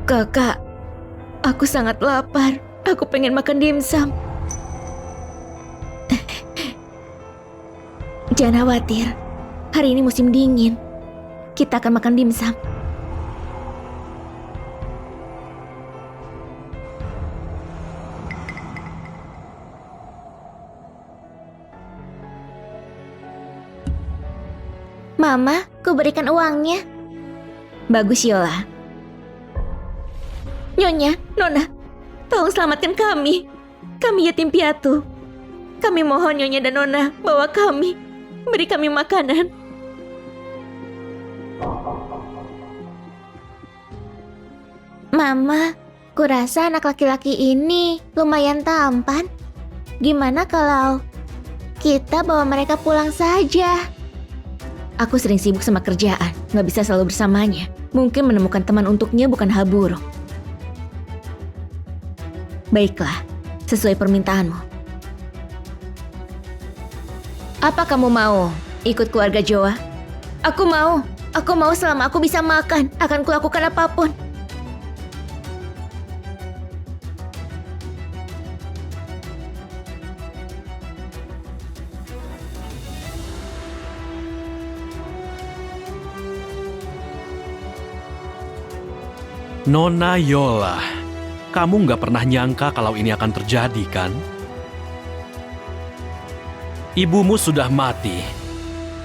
Kakak, aku sangat lapar. Aku pengen makan dimsum. Jangan khawatir, hari ini musim dingin. Kita akan makan dimsum. Mama, ku berikan uangnya. Bagus, Yola. Nyonya, Nona, tolong selamatkan kami. Kami yatim piatu. Kami mohon Nyonya dan Nona bawa kami. Beri kami makanan. Mama, kurasa anak laki-laki ini lumayan tampan. Gimana kalau kita bawa mereka pulang saja? Aku sering sibuk sama kerjaan, nggak bisa selalu bersamanya. Mungkin menemukan teman untuknya bukan hal buruk. Baiklah, sesuai permintaanmu. Apa kamu mau ikut keluarga Joa? Aku mau selama aku bisa makan, akan kulakukan apapun. Nona Yola, kamu nggak pernah nyangka kalau ini akan terjadi, kan? Ibumu sudah mati.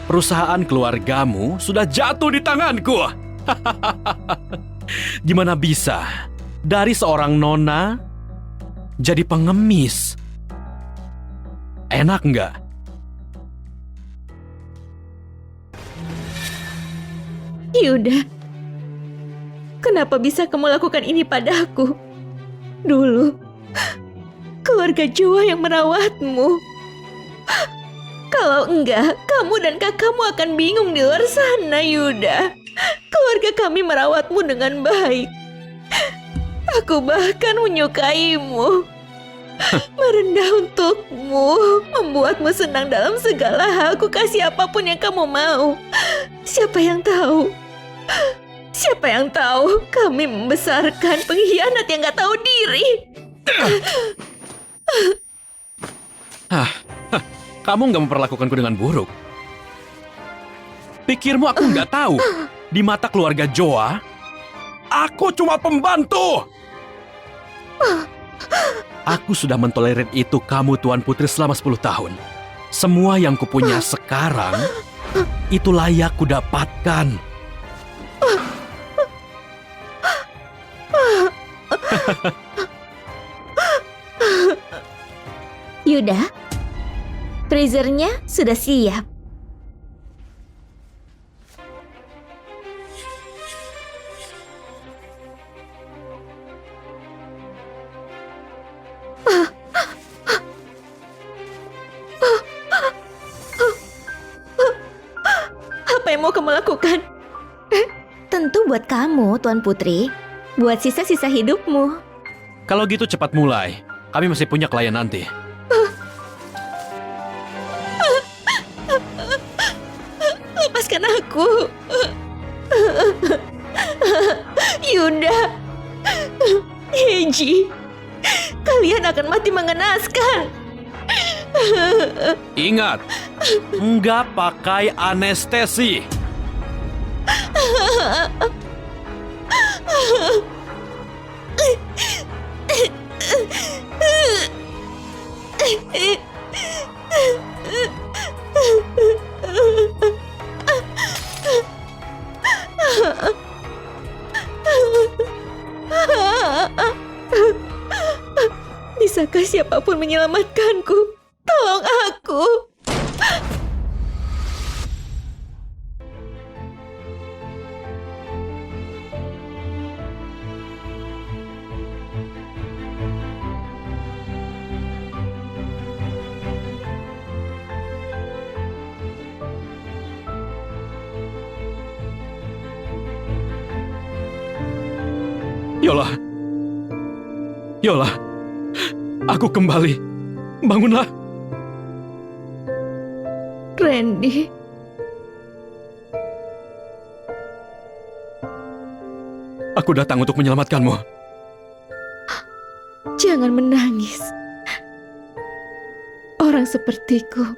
Perusahaan keluargamu sudah jatuh di tanganku. Gimana bisa dari seorang nona jadi pengemis? Enak nggak? Yuda, kenapa bisa kamu lakukan ini padaku? Dulu, keluarga Joa yang merawatmu. Kalau enggak, kamu dan kakakmu akan bingung di luar sana, Yuda. Keluarga kami merawatmu dengan baik. Aku bahkan menyukaimu. Merendah untukmu, membuatmu senang dalam segala hal. Aku kasih apapun yang kamu mau. Siapa yang tahu? Siapa yang tahu kami membesarkan pengkhianat yang gak tahu diri. Kamu nggak memperlakukanku dengan buruk. Pikirmu aku nggak tahu? Di mata keluarga Joa, aku cuma pembantu. Aku sudah mentolerir itu kamu, Tuan Putri, selama 10 tahun. Semua yang kupunya sekarang, itu layak kudapatkan. Yuda, freezernya sudah siap. Apa yang mau kamu lakukan? Tentu buat kamu, Tuan Putri. Buat sisa-sisa hidupmu. Kalau gitu cepat mulai. Kami masih punya klien nanti. Lepaskan aku. Yuda, Heiji, kalian akan mati mengenaskan. Ingat, enggak pakai anestesi. Bisakah siapapun menyelamatkanku? Tolong aku. Yola. Yola. Aku kembali. Bangunlah. Randy. Aku Aku datang untuk menyelamatkanmu. Jangan menangis. Orang sepertiku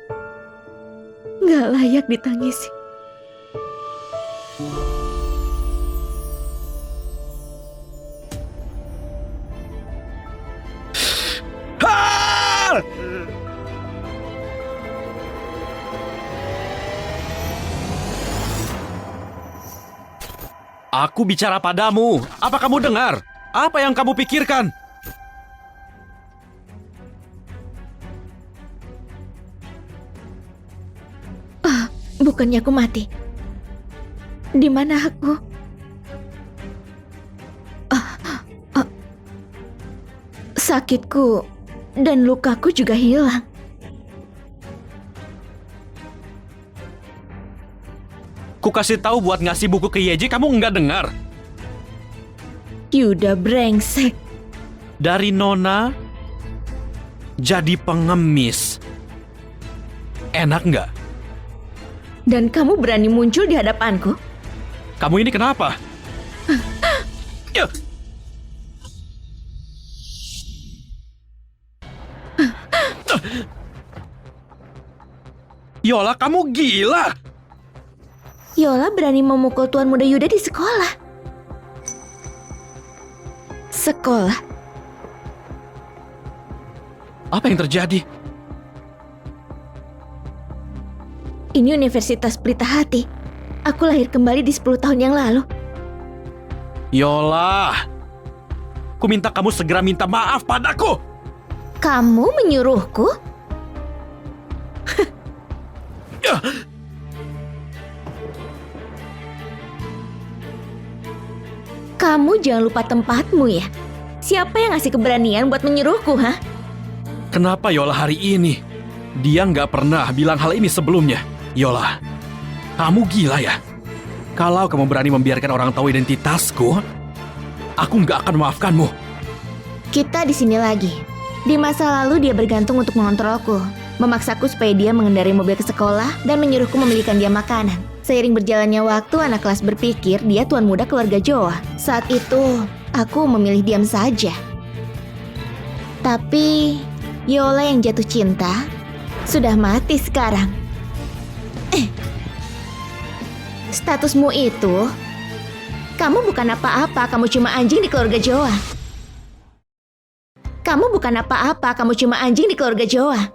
nggak layak ditangisi. Ah! Aku bicara padamu. Apa kamu dengar? Apa yang kamu pikirkan? Bukannya aku mati. Di mana aku? Sakitku dan lukaku juga hilang. Ku kasih tahu buat ngasih buku ke Yeji, kamu nggak dengar. Yuda brengsek. Dari nona jadi pengemis. Enak nggak? Dan kamu berani muncul di hadapanku? Kamu ini kenapa? Ya. Yola, kamu gila! Yola berani memukul Tuan Muda Yuda di sekolah. Sekolah? Apa yang terjadi? Ini Universitas Pelita Hati. Aku lahir kembali di 10 tahun yang lalu. Yola, ku minta kamu segera minta maaf padaku. Kamu menyuruhku? Ya. Kamu jangan lupa tempatmu ya. Siapa yang ngasih keberanian buat menyuruhku, ha? Kenapa Yola hari ini? Dia nggak pernah bilang hal ini sebelumnya. Yola, kamu gila ya? Kalau kamu berani membiarkan orang tahu identitasku, aku nggak akan memaafkanmu. Kita di sini lagi. Di masa lalu dia bergantung untuk mengontrolku, memaksaku supaya dia mengendarai mobil ke sekolah dan menyuruhku membelikan dia makanan. Seiring berjalannya waktu, anak kelas berpikir dia tuan muda keluarga Joa. Saat itu, aku memilih diam saja. Tapi, Yola yang jatuh cinta sudah mati sekarang. Statusmu itu, kamu bukan apa-apa, kamu cuma anjing di keluarga Joa. Kamu bukan apa-apa, kamu cuma anjing di keluarga Joa.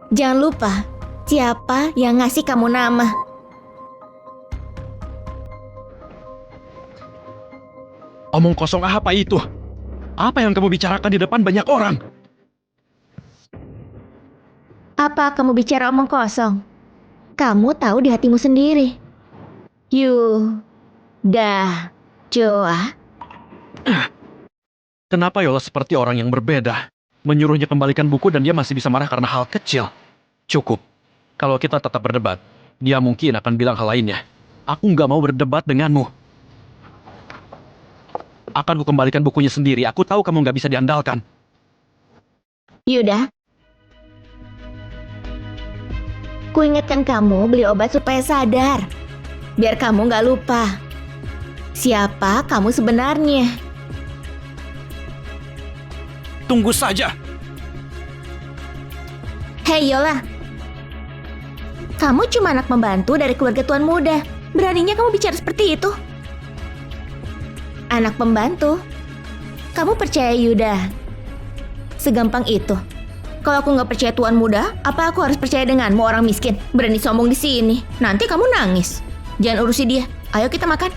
Jangan lupa, siapa yang ngasih kamu nama? Omong kosong apa itu? Apa yang kamu bicarakan di depan banyak orang? Apa kamu bicara omong kosong? Kamu tahu di hatimu sendiri. Joa. Kenapa Yola seperti orang yang berbeda? Menyuruhnya kembalikan buku dan dia masih bisa marah karena hal kecil. Cukup. Kalau kita tetap berdebat, dia mungkin akan bilang hal lainnya. Aku nggak mau berdebat denganmu. Akan ku kembalikan bukunya sendiri. Aku tahu kamu nggak bisa diandalkan. Yuda. Ku ingatkan kamu beli obat supaya sadar. Biar kamu nggak lupa. Siapa kamu sebenarnya? Tunggu saja. Hei Yola. Kamu cuma anak membantu dari keluarga tuan muda. Beraninya kamu bicara seperti itu? Anak pembantu? Kamu percaya Yuda? Segampang itu. Kalau aku nggak percaya tuan muda, apa aku harus percaya denganmu orang miskin? Berani sombong di sini. Nanti kamu nangis. Jangan urusi dia. Ayo kita makan.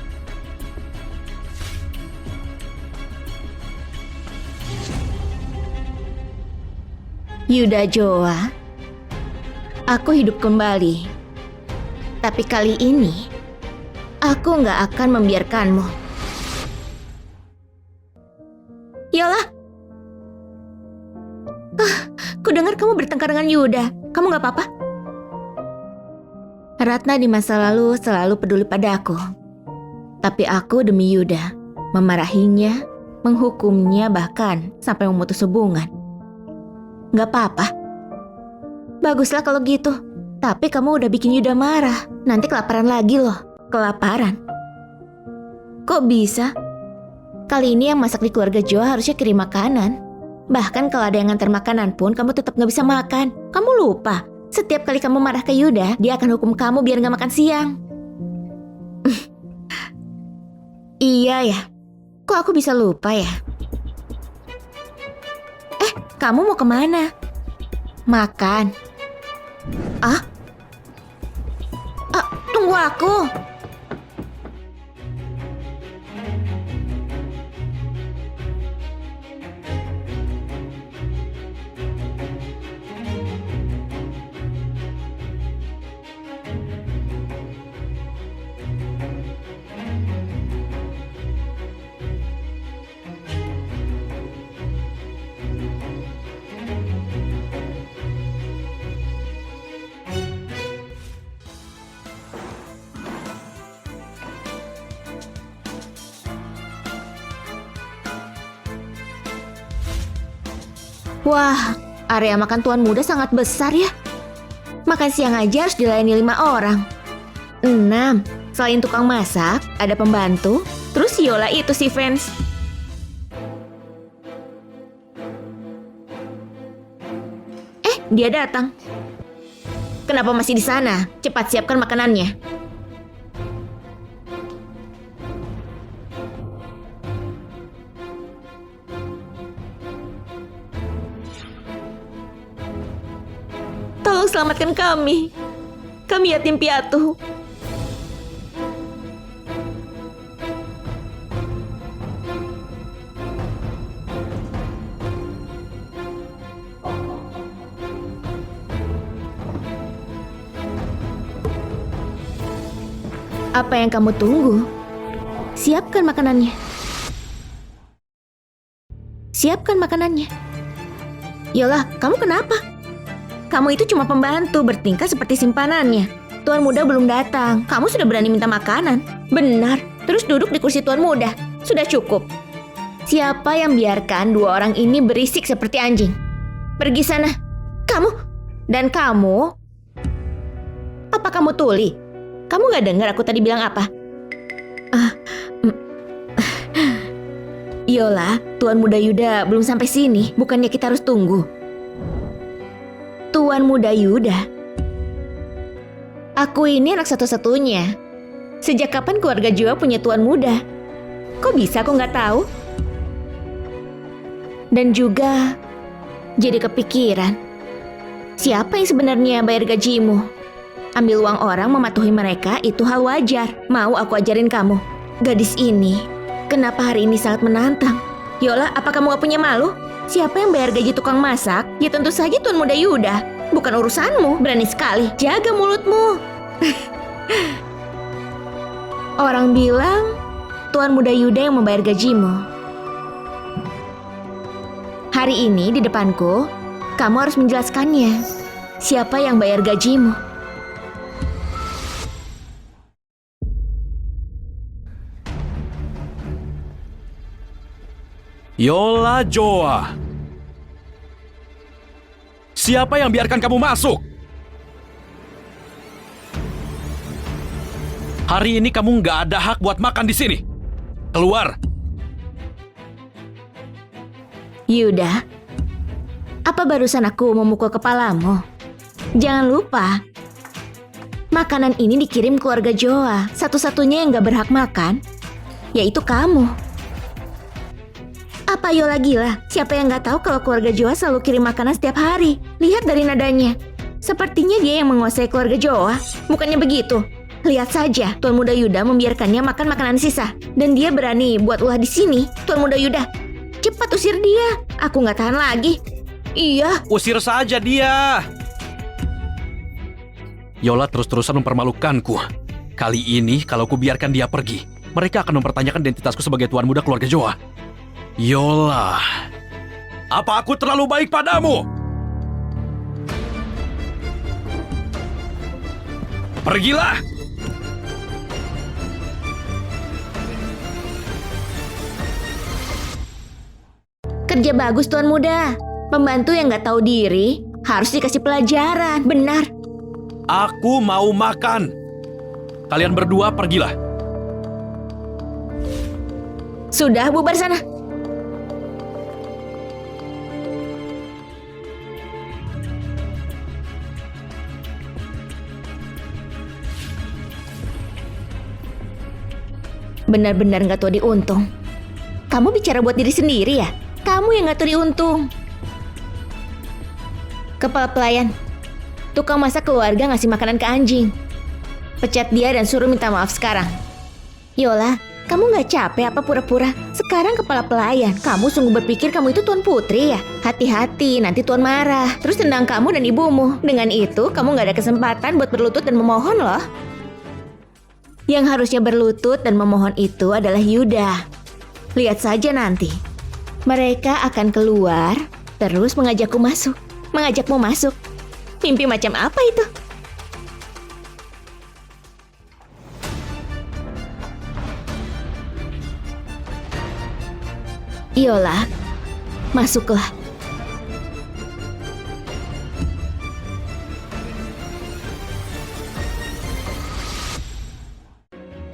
Yuda Joa, aku hidup kembali. Tapi kali ini, aku nggak akan membiarkanmu. Yola! Ku dengar kamu bertengkar dengan Yuda. Kamu nggak apa-apa? Ratna di masa lalu selalu peduli padaku. Tapi aku demi Yuda, memarahinya, menghukumnya bahkan sampai memutus hubungan. Gak apa-apa. Baguslah kalau gitu. Tapi kamu udah bikin Yuda marah. Nanti kelaparan lagi loh. Kelaparan? Kok bisa? Kali ini yang masak di keluarga Joa harusnya kirim makanan. Bahkan kalau ada yang ngantar makanan pun, kamu tetap gak bisa makan. Kamu lupa, setiap kali kamu marah ke Yuda, dia akan hukum kamu biar gak makan siang. Iya ya, kok aku bisa lupa ya? Kamu mau kemana? Makan. Tunggu aku. Wah, area makan tuan muda sangat besar ya. Makan siang aja harus dilayani 5 orang. 6. Selain tukang masak, ada pembantu, terus Yola itu si Vance. Dia datang. Kenapa masih di sana? Cepat siapkan makanannya. Tolong selamatkan kami. Kami yatim piatu. Apa yang kamu tunggu? Siapkan makanannya. Siapkan makanannya. Yola, kamu kenapa? Kamu itu cuma pembantu, bertingkah seperti simpanannya. Tuan muda belum datang, kamu sudah berani minta makanan. Benar, terus duduk di kursi tuan muda. Sudah cukup. Siapa yang biarkan 2 orang ini berisik seperti anjing? Pergi sana. Kamu? Dan kamu? Apa kamu tuli? Kamu gak dengar aku tadi bilang apa? Yola, Tuan Muda Yuda belum sampai sini. Bukannya kita harus tunggu? Tuan Muda Yuda? Aku ini anak satu-satunya. Sejak kapan keluarga Joa punya Tuan Muda? Kok bisa aku gak tahu? Dan juga jadi kepikiran, siapa yang sebenarnya bayar gajimu? Ambil uang orang mematuhi mereka itu hal wajar. Mau aku ajarin kamu? Gadis ini, kenapa hari ini sangat menantang? Yola, apa kamu gak punya malu? Siapa yang bayar gaji tukang masak? Ya tentu saja Tuan Muda Yuda. Bukan urusanmu, berani sekali. Jaga mulutmu. Orang bilang Tuan Muda Yuda yang membayar gajimu. Hari ini di depanku, kamu harus menjelaskannya. Siapa yang bayar gajimu? Yola Joa. Siapa yang biarkan kamu masuk? Hari ini kamu nggak ada hak buat makan di sini. Keluar. Yuda, apa barusan aku memukul kepalamu? Jangan lupa, makanan ini dikirim keluarga Joa. Satu-satunya yang gak berhak makan, yaitu kamu. Apa Yola gila? Siapa yang gak tahu kalau keluarga Joa selalu kirim makanan setiap hari? Lihat dari nadanya. Sepertinya dia yang menguasai keluarga Joa. Bukannya begitu? Lihat saja, Tuan Muda Yuda membiarkannya makan makanan sisa. Dan dia berani buat ulah di sini. Tuan Muda Yuda, cepat usir dia. Aku gak tahan lagi. Iya. Usir saja dia. Yola terus-terusan mempermalukanku. Kali ini kalau ku biarkan dia pergi, mereka akan mempertanyakan identitasku sebagai tuan muda keluarga Joa. Yola, apa aku terlalu baik padamu? Pergilah! Kerja bagus Tuan Muda. Pembantu yang gak tahu diri harus dikasih pelajaran. Benar. Aku mau makan. Kalian berdua pergilah. Sudah, bubar sana. Benar-benar nggak tahu diuntung. Kamu bicara buat diri sendiri ya? Kamu yang nggak tahu diuntung. Kepala pelayan, tukang masak keluarga ngasih makanan ke anjing. Pecat dia dan suruh minta maaf sekarang. Yola, kamu nggak capek apa pura-pura? Sekarang kepala pelayan, kamu sungguh berpikir kamu itu Tuan Putri ya? Hati-hati, nanti Tuan marah. Terus tendang kamu dan ibumu. Dengan itu, kamu nggak ada kesempatan buat berlutut dan memohon loh. Yang harusnya berlutut dan memohon itu adalah Yuda. Lihat saja nanti. Mereka akan keluar, terus mengajakmu masuk. Mimpi macam apa itu? Yola, masuklah.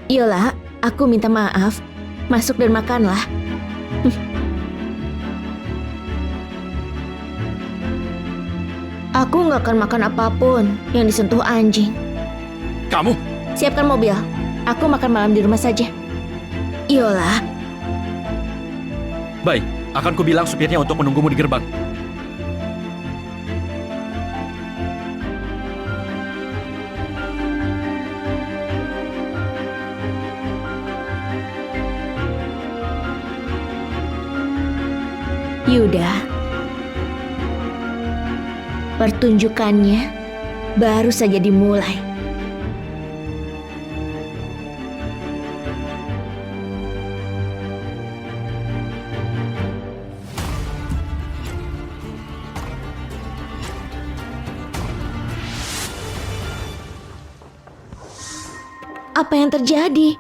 Yola, aku minta maaf. Masuk dan makanlah. Aku nggak akan makan apapun yang disentuh anjing. Kamu? Siapkan mobil. Aku makan malam di rumah saja. Yola. Baik, akan kubilang supirnya untuk menunggumu di gerbang. Yuda, pertunjukannya baru saja dimulai. Apa yang terjadi?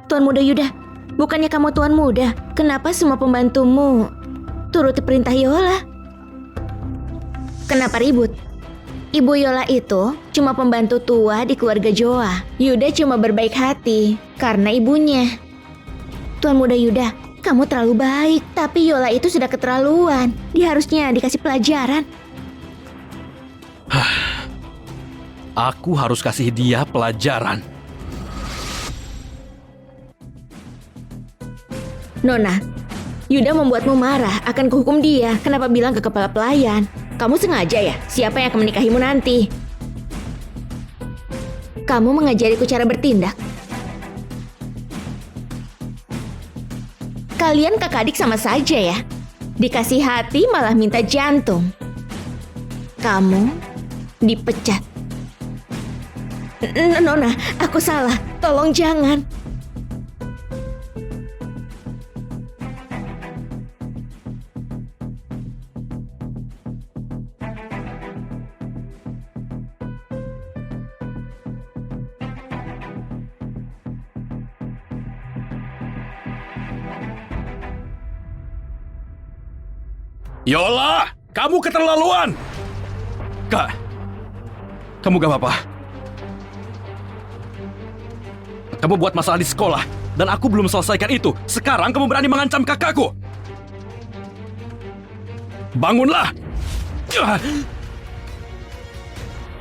Tuan Muda Yuda, bukannya kamu Tuan Muda? Kenapa semua pembantumu turuti perintah Yola? Kenapa ribut? Ibu Yola itu cuma pembantu tua di keluarga Joa. Yuda cuma berbaik hati karena ibunya. Tuan Muda Yuda, kamu terlalu baik. Tapi Yola itu sudah keterlaluan. Dia harusnya dikasih pelajaran. Aku harus kasih dia pelajaran. Nona, Yuda membuatmu marah, akan kuhukum dia. Kenapa bilang ke kepala pelayan? Kamu sengaja ya? Siapa yang akan menikahimu nanti? Kamu mengajariku cara bertindak. Kalian kakak adik sama saja ya? Dikasih hati malah minta jantung. Kamu dipecat. Nona, aku salah. Tolong jangan. Yola, kamu keterlaluan. Kak, kamu gak apa-apa. Kamu buat masalah di sekolah, dan aku belum selesaikan itu. Sekarang kamu berani mengancam kakakku. Bangunlah.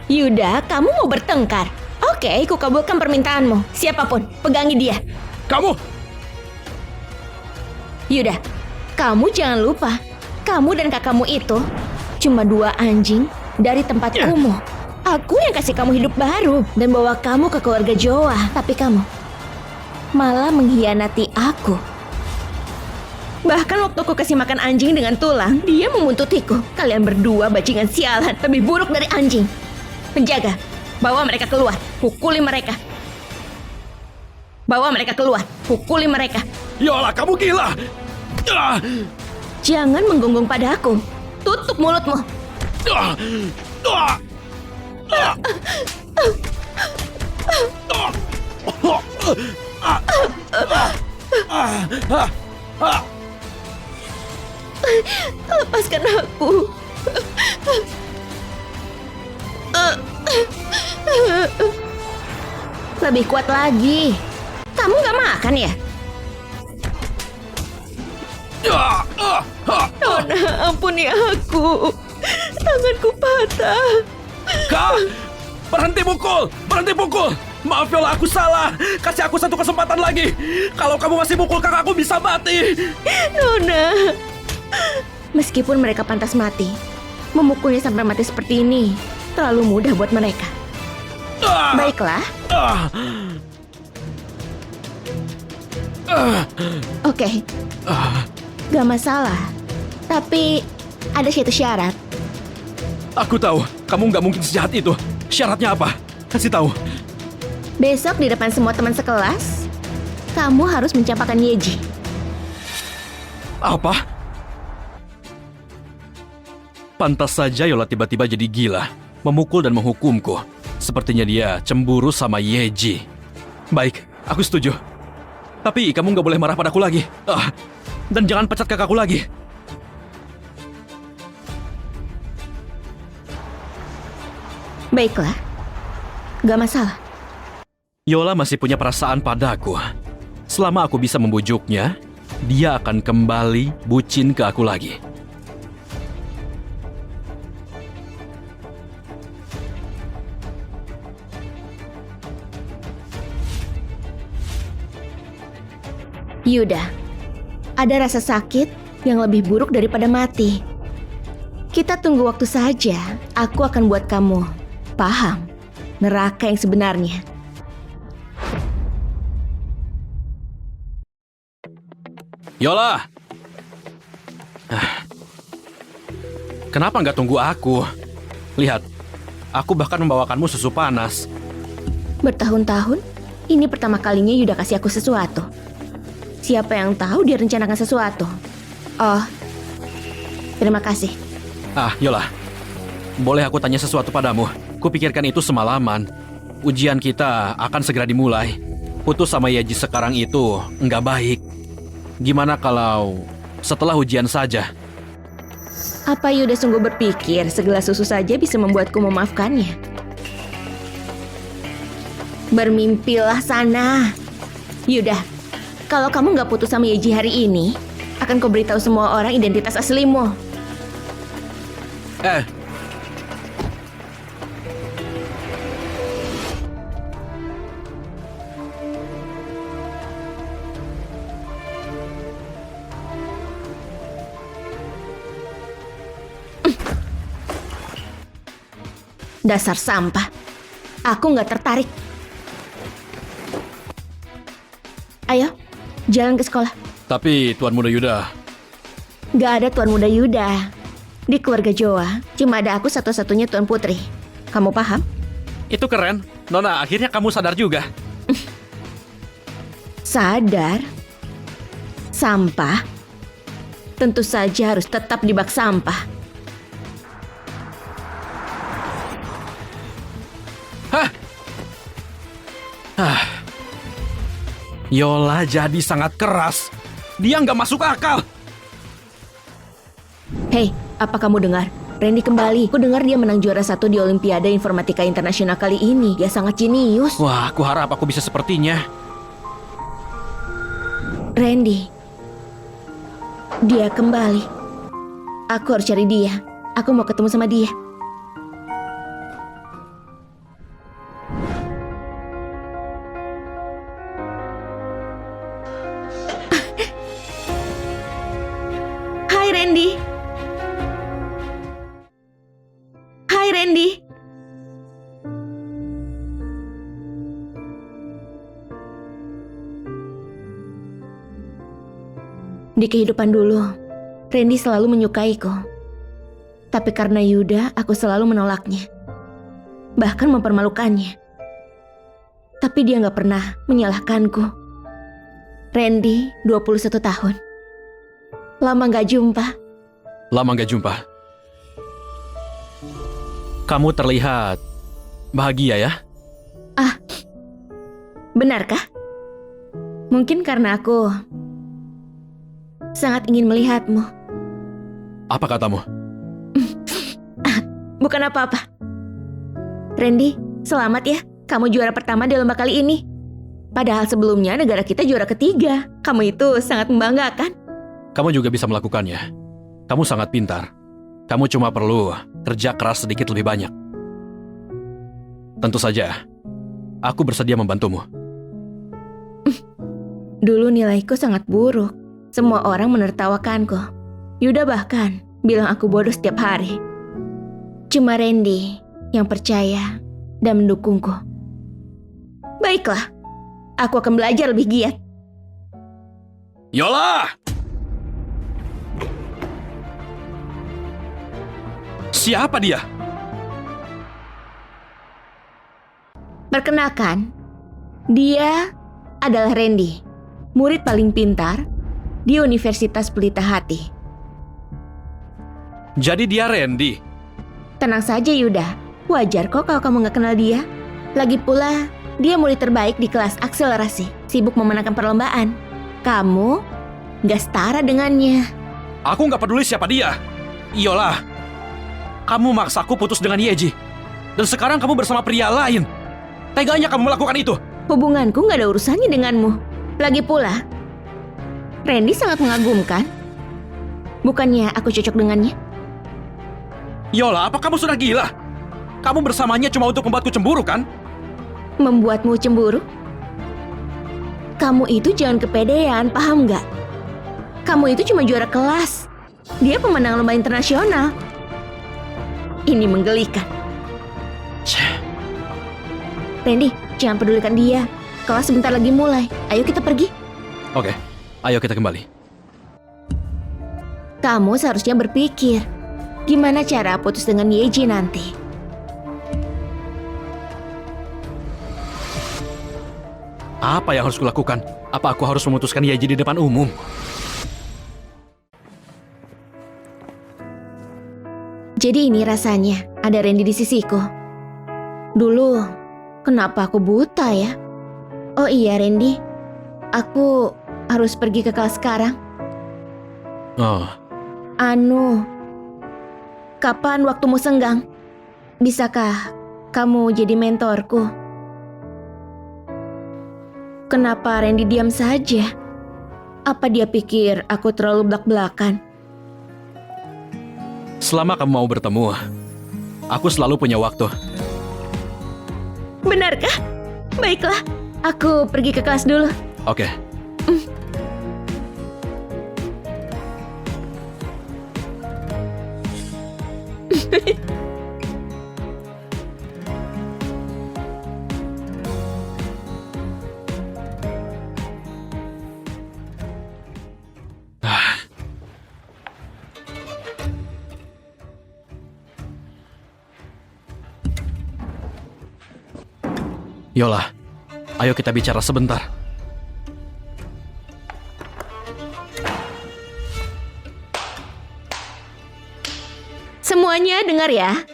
Yuda, kamu mau bertengkar? Oke, aku kabulkan permintaanmu. Siapapun, pegangi dia. Kamu! Yuda, kamu jangan lupa. Kamu dan kakakmu itu cuma dua anjing dari tempat kumuh. Aku yang kasih kamu hidup baru dan bawa kamu ke keluarga Joa. Tapi kamu malah mengkhianati aku. Bahkan waktu aku kasih makan anjing dengan tulang, dia memuntutiku. Kalian berdua bajingan sialan, lebih buruk dari anjing. Penjaga, bawa mereka keluar. Pukuli mereka. Bawa mereka keluar. Pukuli mereka. Yola, kamu gila! Jangan menggonggong padaku. Tutup mulutmu. Lepaskan aku. Lebih kuat lagi. Kamu gak makan ya? Nona, ampuni aku. Tanganku patah. Kak, berhenti pukul! Berhenti pukul! Maaf Yola, aku salah. Kasih aku satu kesempatan lagi. Kalau kamu masih pukul kakakku bisa mati. Nona. Meskipun mereka pantas mati, memukulnya sampai mati seperti ini terlalu mudah buat mereka. Baiklah. Oke. Gak masalah. Tapi ada satu syarat. Aku tahu, kamu nggak mungkin sejahat itu. Syaratnya apa? Kasih tahu. Besok di depan semua teman sekelas, kamu harus mencapakan Yeji. Apa? Pantas saja Yola tiba-tiba jadi gila, memukul dan menghukumku. Sepertinya dia cemburu sama Yeji. Baik, aku setuju. Tapi kamu nggak boleh marah padaku lagi. Dan jangan pecat kakakku lagi. Baiklah, gak masalah. Yola masih punya perasaan padaku. Selama aku bisa membujuknya, dia akan kembali bucin ke aku lagi. Yuda, ada rasa sakit yang lebih buruk daripada mati. Kita tunggu waktu saja. Aku akan buat kamu paham neraka yang sebenarnya. Yola! Kenapa nggak tunggu aku? Lihat, aku bahkan membawakanmu susu panas. Bertahun-tahun, ini pertama kalinya Yuda kasih aku sesuatu. Siapa yang tahu dia rencanakan sesuatu? Oh, terima kasih. Yola, boleh aku tanya sesuatu padamu? Kupikirkan itu semalaman. Ujian kita akan segera dimulai. Putus sama Yeji sekarang itu nggak baik. Gimana kalau setelah ujian saja? Apa Yuda sungguh berpikir segelas susu saja bisa membuatku memaafkannya? Bermimpilah sana. Yuda, kalau kamu nggak putus sama Yeji hari ini, akan kau beritahu semua orang identitas aslimu. Dasar sampah. Aku nggak tertarik. Ayo, jalan ke sekolah. Tapi Tuan Muda Yuda... Nggak ada Tuan Muda Yuda. Di keluarga Joa, cuma ada aku satu-satunya Tuan Putri. Kamu paham? Itu keren. Nona, akhirnya kamu sadar juga. Sadar? Sampah? Tentu saja harus tetap di bak sampah. Yola jadi sangat keras. Dia nggak masuk akal. Hei, apa kamu dengar? Randy kembali. Aku dengar dia menang juara 1 di Olimpiade Informatika Internasional kali ini. Dia sangat jenius. Wah, aku harap aku bisa sepertinya. Randy. Dia kembali. Aku harus cari dia. Aku mau ketemu sama dia. Hai Randy. Hai Randy. Di kehidupan dulu, Randy selalu menyukaiku. Tapi karena Yuda, aku selalu menolaknya. Bahkan mempermalukannya. Tapi dia gak pernah menyalahkanku. Randy, 21 tahun. Lama gak jumpa. Lama gak jumpa. Kamu terlihat bahagia ya? Benarkah? Mungkin karena aku sangat ingin melihatmu. Apa katamu? Bukan apa-apa. Randy, selamat ya. Kamu juara pertama di lomba kali ini. Padahal sebelumnya negara kita juara ketiga. Kamu itu sangat membanggakan. Kamu juga bisa melakukannya. Kamu sangat pintar. Kamu cuma perlu kerja keras sedikit lebih banyak. Tentu saja, aku bersedia membantumu. Dulu nilaiku sangat buruk. Semua orang menertawakanku. Yuda bahkan bilang aku bodoh setiap hari. Cuma Randy yang percaya dan mendukungku. Baiklah, aku akan belajar lebih giat. Yola! Siapa dia? Perkenalkan, dia adalah Randy, murid paling pintar di Universitas Pelita Hati. Jadi dia Randy. Tenang saja Yuda, wajar kok kalau kamu gak kenal dia. Lagi pula, dia murid terbaik di kelas akselerasi, sibuk memenangkan perlombaan. Kamu gak setara dengannya. Aku nggak peduli siapa dia. Yola, kamu maksaku putus dengan Yeji. Dan sekarang kamu bersama pria lain. Teganya kamu melakukan itu. Hubunganku gak ada urusannya denganmu. Lagi pula, Randy sangat mengagumkan. Bukannya aku cocok dengannya? Yola, apa kamu sudah gila? Kamu bersamanya cuma untuk membuatku cemburu, kan? Membuatmu cemburu? Kamu itu jangan kepedean, paham gak? Kamu itu cuma juara kelas. Dia pemenang lomba internasional. Ini menggelikan. Randy, jangan pedulikan dia. Kelas sebentar lagi mulai. Ayo kita pergi. Oke, ayo kita kembali. Kamu seharusnya berpikir, gimana cara putus dengan Yeji nanti? Apa yang harus kulakukan? Apa aku harus memutuskan Yeji di depan umum? Jadi ini rasanya, ada Randy di sisiku. Dulu, kenapa aku buta ya? Oh iya Randy, aku harus pergi ke kelas sekarang. Oh, Kapan waktumu senggang? Bisakah kamu jadi mentorku? Kenapa Randy diam saja? Apa dia pikir aku terlalu belak-belakan? selama kamu mau bertemu, aku selalu punya waktu. Benarkah? Baiklah, aku pergi ke kelas dulu. Oke. Yola, ayo kita bicara sebentar. Semuanya dengar ya.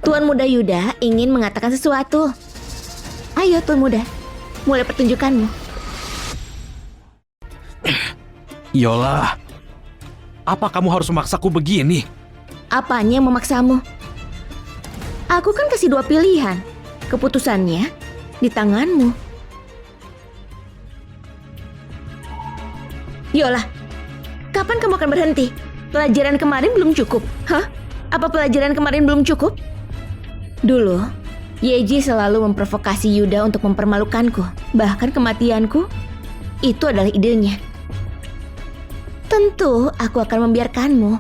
Tuan Muda Yuda ingin mengatakan sesuatu. Ayo Tuan Muda, mulai pertunjukanmu. Yola, apa kamu harus memaksaku begini? Apanya yang memaksamu? Aku kan kasih 2 pilihan. Keputusannya di tanganmu. Yola, kapan kamu akan berhenti? Pelajaran kemarin belum cukup? Hah? Apa pelajaran kemarin belum cukup? Dulu, Yeji selalu memprovokasi Yuda untuk mempermalukanku. Bahkan kematianku, itu adalah idenya. Tentu aku akan membiarkanmu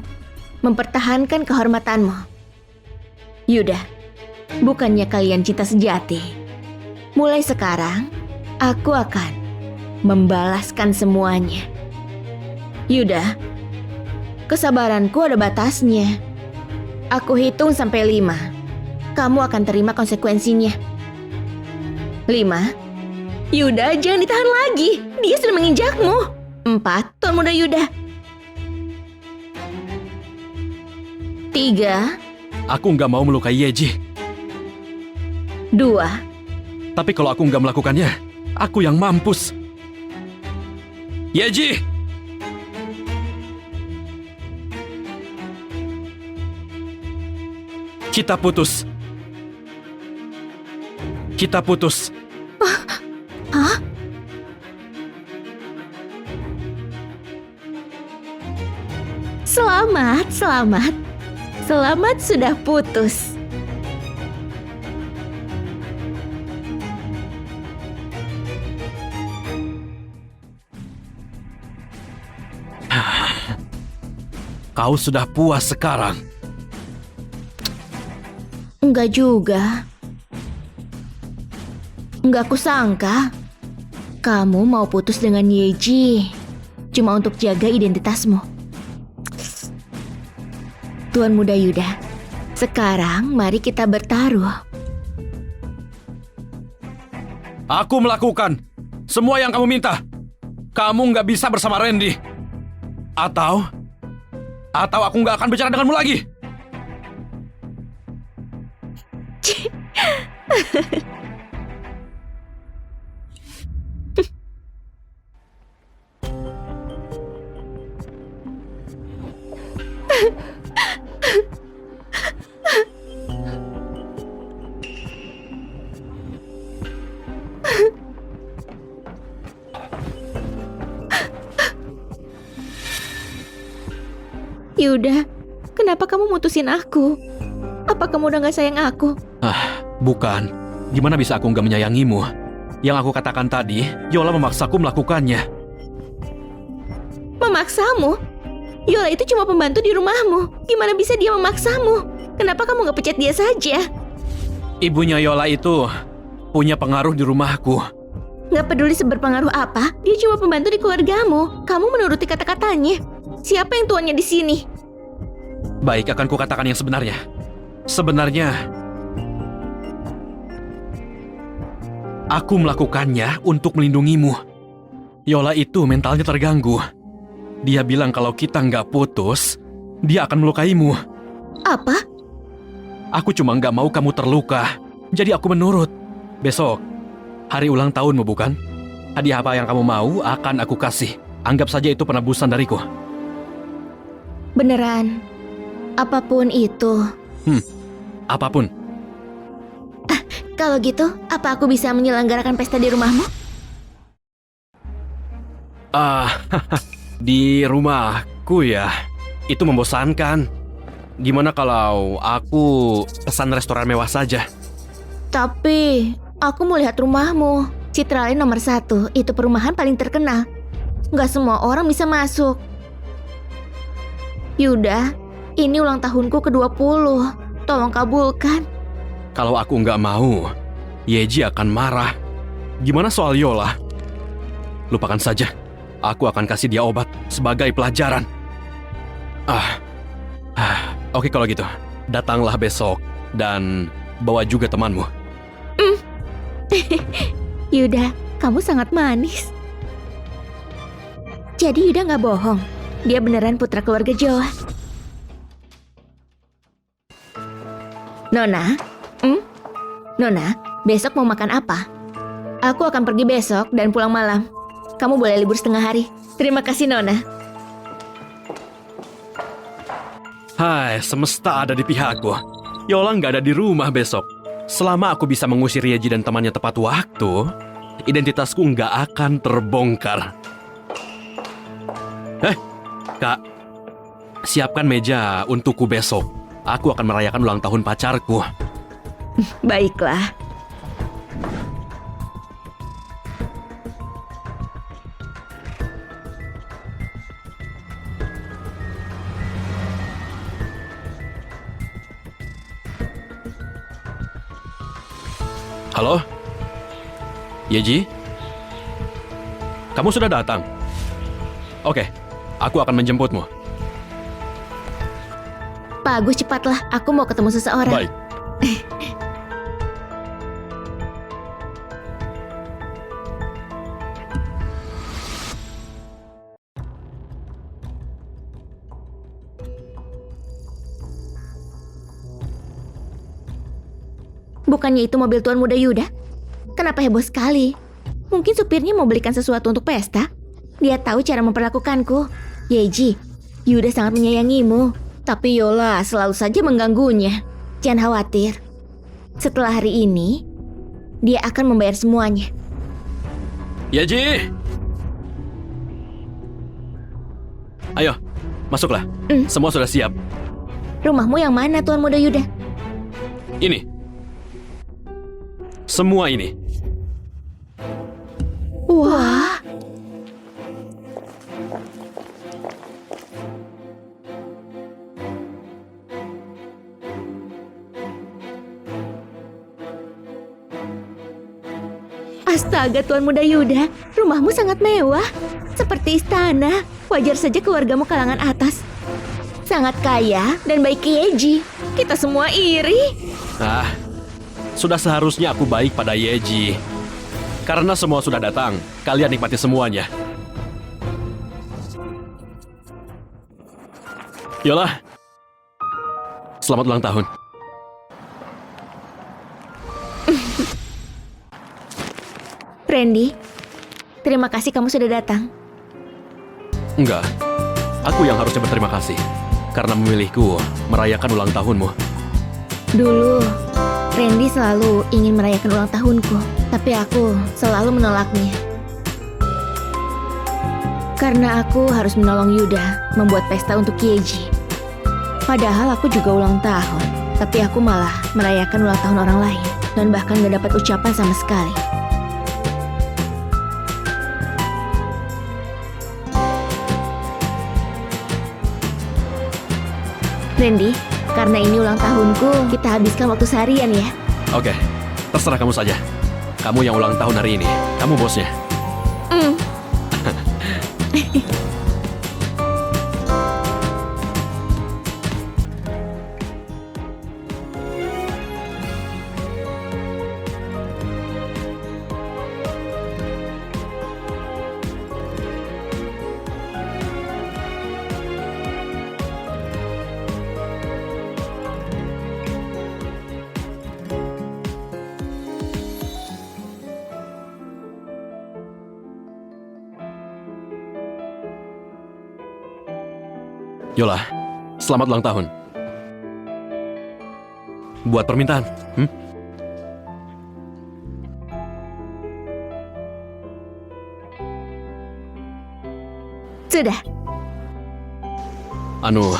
mempertahankan kehormatanmu. Yuda, bukannya kalian cinta sejati. Mulai sekarang, aku akan membalaskan semuanya. Yuda, kesabaranku ada batasnya. Aku hitung sampai 5. Kamu akan terima konsekuensinya. 5. Yuda, jangan ditahan lagi. Dia sudah menginjakmu. 4. Tuan Muda Yuda. 3. Aku nggak mau melukai Yeji. 2. Tapi kalau aku nggak melakukannya, aku yang mampus. Yeji! Kita putus. Kita putus. Hah? Selamat, selamat. Selamat sudah putus. Kau sudah puas sekarang. Enggak juga. Enggak kusangka kamu mau putus dengan Yeji cuma untuk jaga identitasmu. Tuan Muda Yuda, sekarang mari kita bertaruh. Aku melakukan semua yang kamu minta. Kamu nggak bisa bersama Randy. Atau aku nggak akan bicara denganmu lagi. Yuda, kenapa kamu mutusin aku? Apa kamu udah gak sayang aku? Bukan. Gimana bisa aku nggak menyayangimu? Yang aku katakan tadi, Yola memaksaku melakukannya. Memaksamu? Yola itu cuma pembantu di rumahmu. Gimana bisa dia memaksamu? Kenapa kamu gak pecat dia saja? Ibunya Yola itu punya pengaruh di rumahku. Gak peduli seberpengaruh apa, dia cuma pembantu di keluargamu. Kamu menuruti kata-katanya. Siapa yang tuannya di sini? Baik, akan kukatakan yang sebenarnya. Sebenarnya, aku melakukannya untuk melindungimu. Yola itu mentalnya terganggu. Dia bilang kalau kita nggak putus, dia akan melukaimu. Apa? Aku cuma nggak mau kamu terluka, jadi aku menurut. Besok, hari ulang tahunmu bukan? Hadiah apa yang kamu mau akan aku kasih. Anggap saja itu penebusan dariku. Beneran? Apapun itu. Apapun. Kalau gitu, apa aku bisa menyelenggarakan pesta di rumahmu? Di rumahku ya. Itu membosankan. Gimana kalau aku pesan restoran mewah saja? Tapi, aku mau lihat rumahmu. Citralin nomor 1, itu perumahan paling terkenal. Nggak semua orang bisa masuk. Yuda, ini ulang tahunku ke-20. Tolong kabulkan. Kalau aku nggak mau, Yeji akan marah. Gimana soal Yola? Lupakan saja. Aku akan kasih dia obat sebagai pelajaran. Oke kalau gitu. Datanglah besok dan bawa juga temanmu. Yuda, kamu sangat manis. Jadi Yuda nggak bohong. Dia beneran putra keluarga Jawa. Nona, Nona, besok mau makan apa? Aku akan pergi besok dan pulang malam. Kamu boleh libur setengah hari. Terima kasih, Nona. Hai, semesta ada di pihakku. Yola nggak ada di rumah besok. Selama aku bisa mengusir Yeji dan temannya tepat waktu, identitasku nggak akan terbongkar. Kak, siapkan meja untukku besok. Aku akan merayakan ulang tahun pacarku. Baiklah. Halo? Yeji? Kamu sudah datang? Oke, aku akan menjemputmu. Pak Agus, cepatlah. Aku mau ketemu seseorang. Baik. Bukannya itu mobil Tuan Muda Yuda? Kenapa heboh sekali? Mungkin supirnya mau belikan sesuatu untuk pesta. Dia tahu cara memperlakukanku. Yeji, Yuda sangat menyayangimu. Tapi Yola selalu saja mengganggunya. Jangan khawatir. Setelah hari ini, dia akan membayar semuanya. Yeji! Ayo, masuklah. Hmm. Semua sudah siap. Rumahmu yang mana, Tuan Muda Yuda? Ini. Semua ini. Wah. Astaga, Tuan Muda Yuda, rumahmu sangat mewah. Seperti istana. Wajar saja keluargamu kalangan atas. Sangat kaya dan baik Yeji. Kita semua iri. Sudah seharusnya aku baik pada Yeji. Karena semua sudah datang, kalian nikmati semuanya. Yola, selamat ulang tahun. Randy, terima kasih kamu sudah datang. Enggak, aku yang harusnya berterima kasih. Karena memilihku merayakan ulang tahunmu. Dulu, Randy selalu ingin merayakan ulang tahunku, tapi aku selalu menolaknya. Karena aku harus menolong Yuda membuat pesta untuk Yeji. Padahal aku juga ulang tahun, tapi aku malah merayakan ulang tahun orang lain dan bahkan gak dapat ucapan sama sekali. Randy, karena ini ulang tahunku, kita habiskan waktu seharian ya. Oke, terserah kamu saja. Kamu yang ulang tahun hari ini. Kamu bosnya. Yola, selamat ulang tahun. Buat permintaan, Sudah. Anu,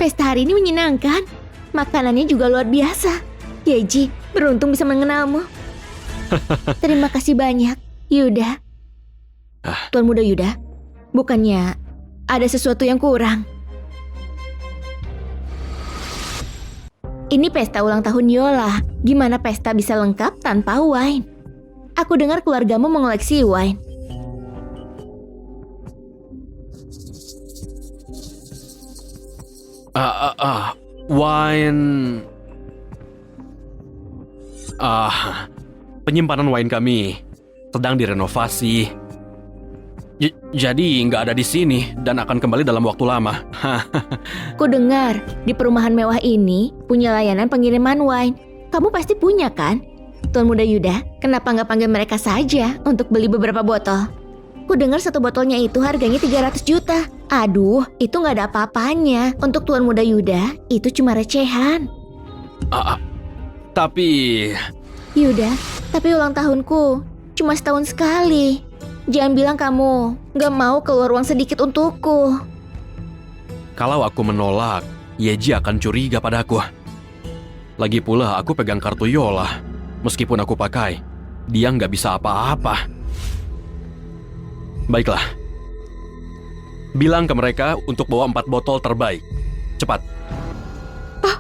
Pesta hari ini menyenangkan. Makanannya juga luar biasa. Yeji, beruntung bisa mengenalmu. Terima kasih banyak, Yuda. Tuan Muda Yuda, bukannya ada sesuatu yang kurang? Ini pesta ulang tahun Yola. Gimana pesta bisa lengkap tanpa wine? Aku dengar keluargamu mengoleksi wine. wine... penyimpanan wine kami sedang direnovasi. Jadi nggak ada di sini dan akan kembali dalam waktu lama. Ku dengar di perumahan mewah ini punya layanan pengiriman wine. Kamu pasti punya kan? Tuan Muda Yuda, kenapa nggak panggil mereka saja untuk beli beberapa botol? Ku dengar satu botolnya itu harganya 300 juta. Aduh, itu nggak ada apa-apanya. Untuk Tuan Muda Yuda, itu cuma recehan. Tapi... Yuda, tapi ulang tahunku cuma setahun sekali. Jangan bilang kamu nggak mau keluar uang sedikit untukku. Kalau aku menolak, Yeji akan curiga padaku. Lagi pula aku pegang kartu Yola. Meskipun aku pakai, dia nggak bisa apa-apa. Baiklah. Bilang ke mereka untuk bawa 4 botol terbaik. Cepat. Oh,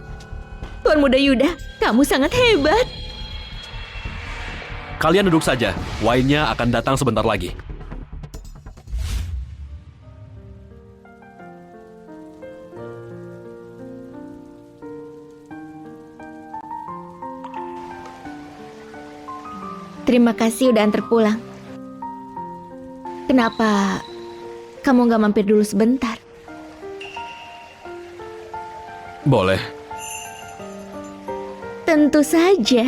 Tuan Muda Yuda, kamu sangat hebat. Kalian duduk saja. Wine-nya akan datang sebentar lagi. Terima kasih udah antar pulang. Kenapa kamu gak mampir dulu sebentar? Boleh. Tentu saja.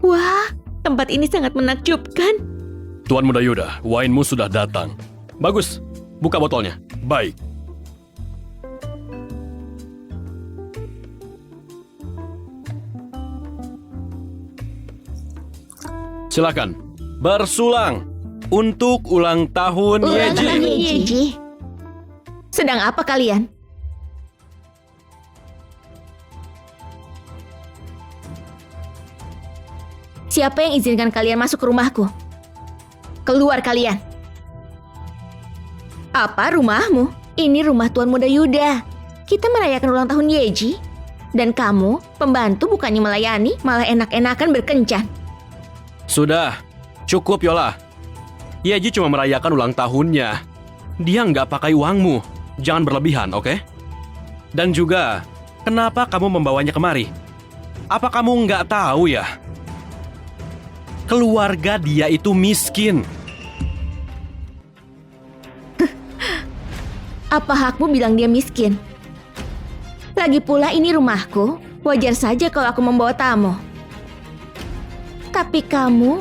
Wah, tempat ini sangat menakjubkan. Tuan Muda Yuda, wine-mu sudah datang. Bagus, buka botolnya. Baik. Silakan, bersulang untuk ulang tahun Ulang tahun Yeji. Yeji. Sedang apa kalian? Siapa yang izinkan kalian masuk ke rumahku? Keluar kalian. Apa rumahmu? Ini rumah Tuan Muda Yuda. Kita merayakan ulang tahun Yeji. Dan kamu, pembantu bukannya melayani, malah enak-enakan berkencan. Sudah, cukup Yola. Yeji cuma merayakan ulang tahunnya. Dia nggak pakai uangmu. Jangan berlebihan, oke? Dan juga, kenapa kamu membawanya kemari? Apa kamu nggak tahu ya? Keluarga dia itu miskin. Apa hakmu bilang dia miskin? Lagi pula ini rumahku, wajar saja kalau aku membawa tamu. Tapi kamu,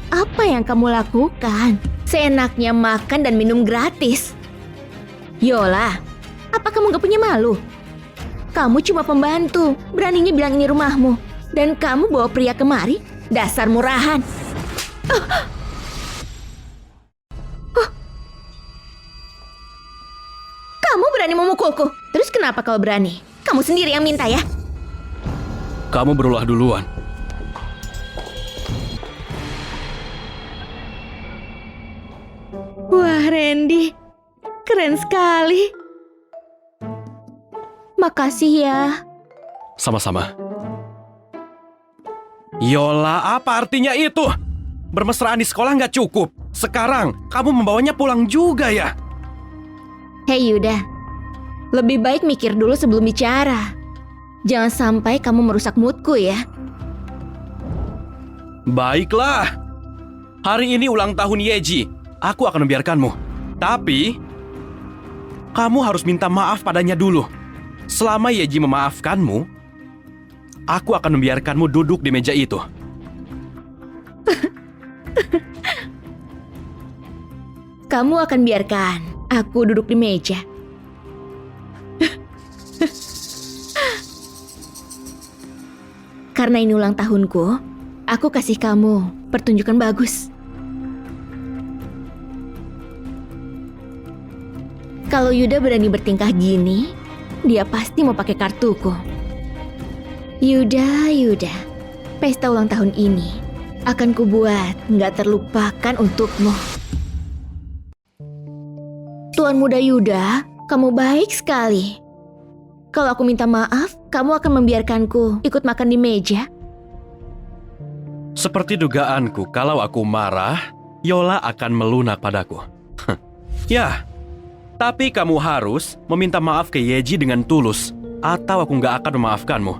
apa yang kamu lakukan? Seenaknya makan dan minum gratis. Yola, apa kamu gak punya malu? Kamu cuma pembantu, beraninya bilang ini rumahmu. Dan kamu bawa pria kemari? Dasar murahan. Kamu berani memukulku? Terus kenapa kau berani? Kamu sendiri yang minta ya? Kamu berulah duluan. Wah, Randy. Keren sekali. Makasih ya. Sama-sama. Yola, apa artinya itu? Bermesraan di sekolah nggak cukup. Sekarang, kamu membawanya pulang juga ya? Hei Yuda, lebih baik mikir dulu sebelum bicara. Jangan sampai kamu merusak moodku ya. Baiklah. Hari ini ulang tahun Yeji. Aku akan membiarkanmu. Tapi, kamu harus minta maaf padanya dulu. Selama Yeji memaafkanmu, aku akan membiarkanmu duduk di meja itu. Kamu akan biarkan aku duduk di meja. Karena ini ulang tahunku, aku kasih kamu pertunjukan bagus. Kalau Yuda berani bertingkah gini, dia pasti mau pakai kartuku. Yuda, pesta ulang tahun ini akan kubuat nggak terlupakan untukmu. Tuan Muda Yuda, kamu baik sekali. Kalau aku minta maaf, kamu akan membiarkanku ikut makan di meja? Seperti dugaanku, kalau aku marah, Yola akan melunak padaku. Ya, tapi kamu harus meminta maaf ke Yeji dengan tulus, atau aku nggak akan memaafkanmu.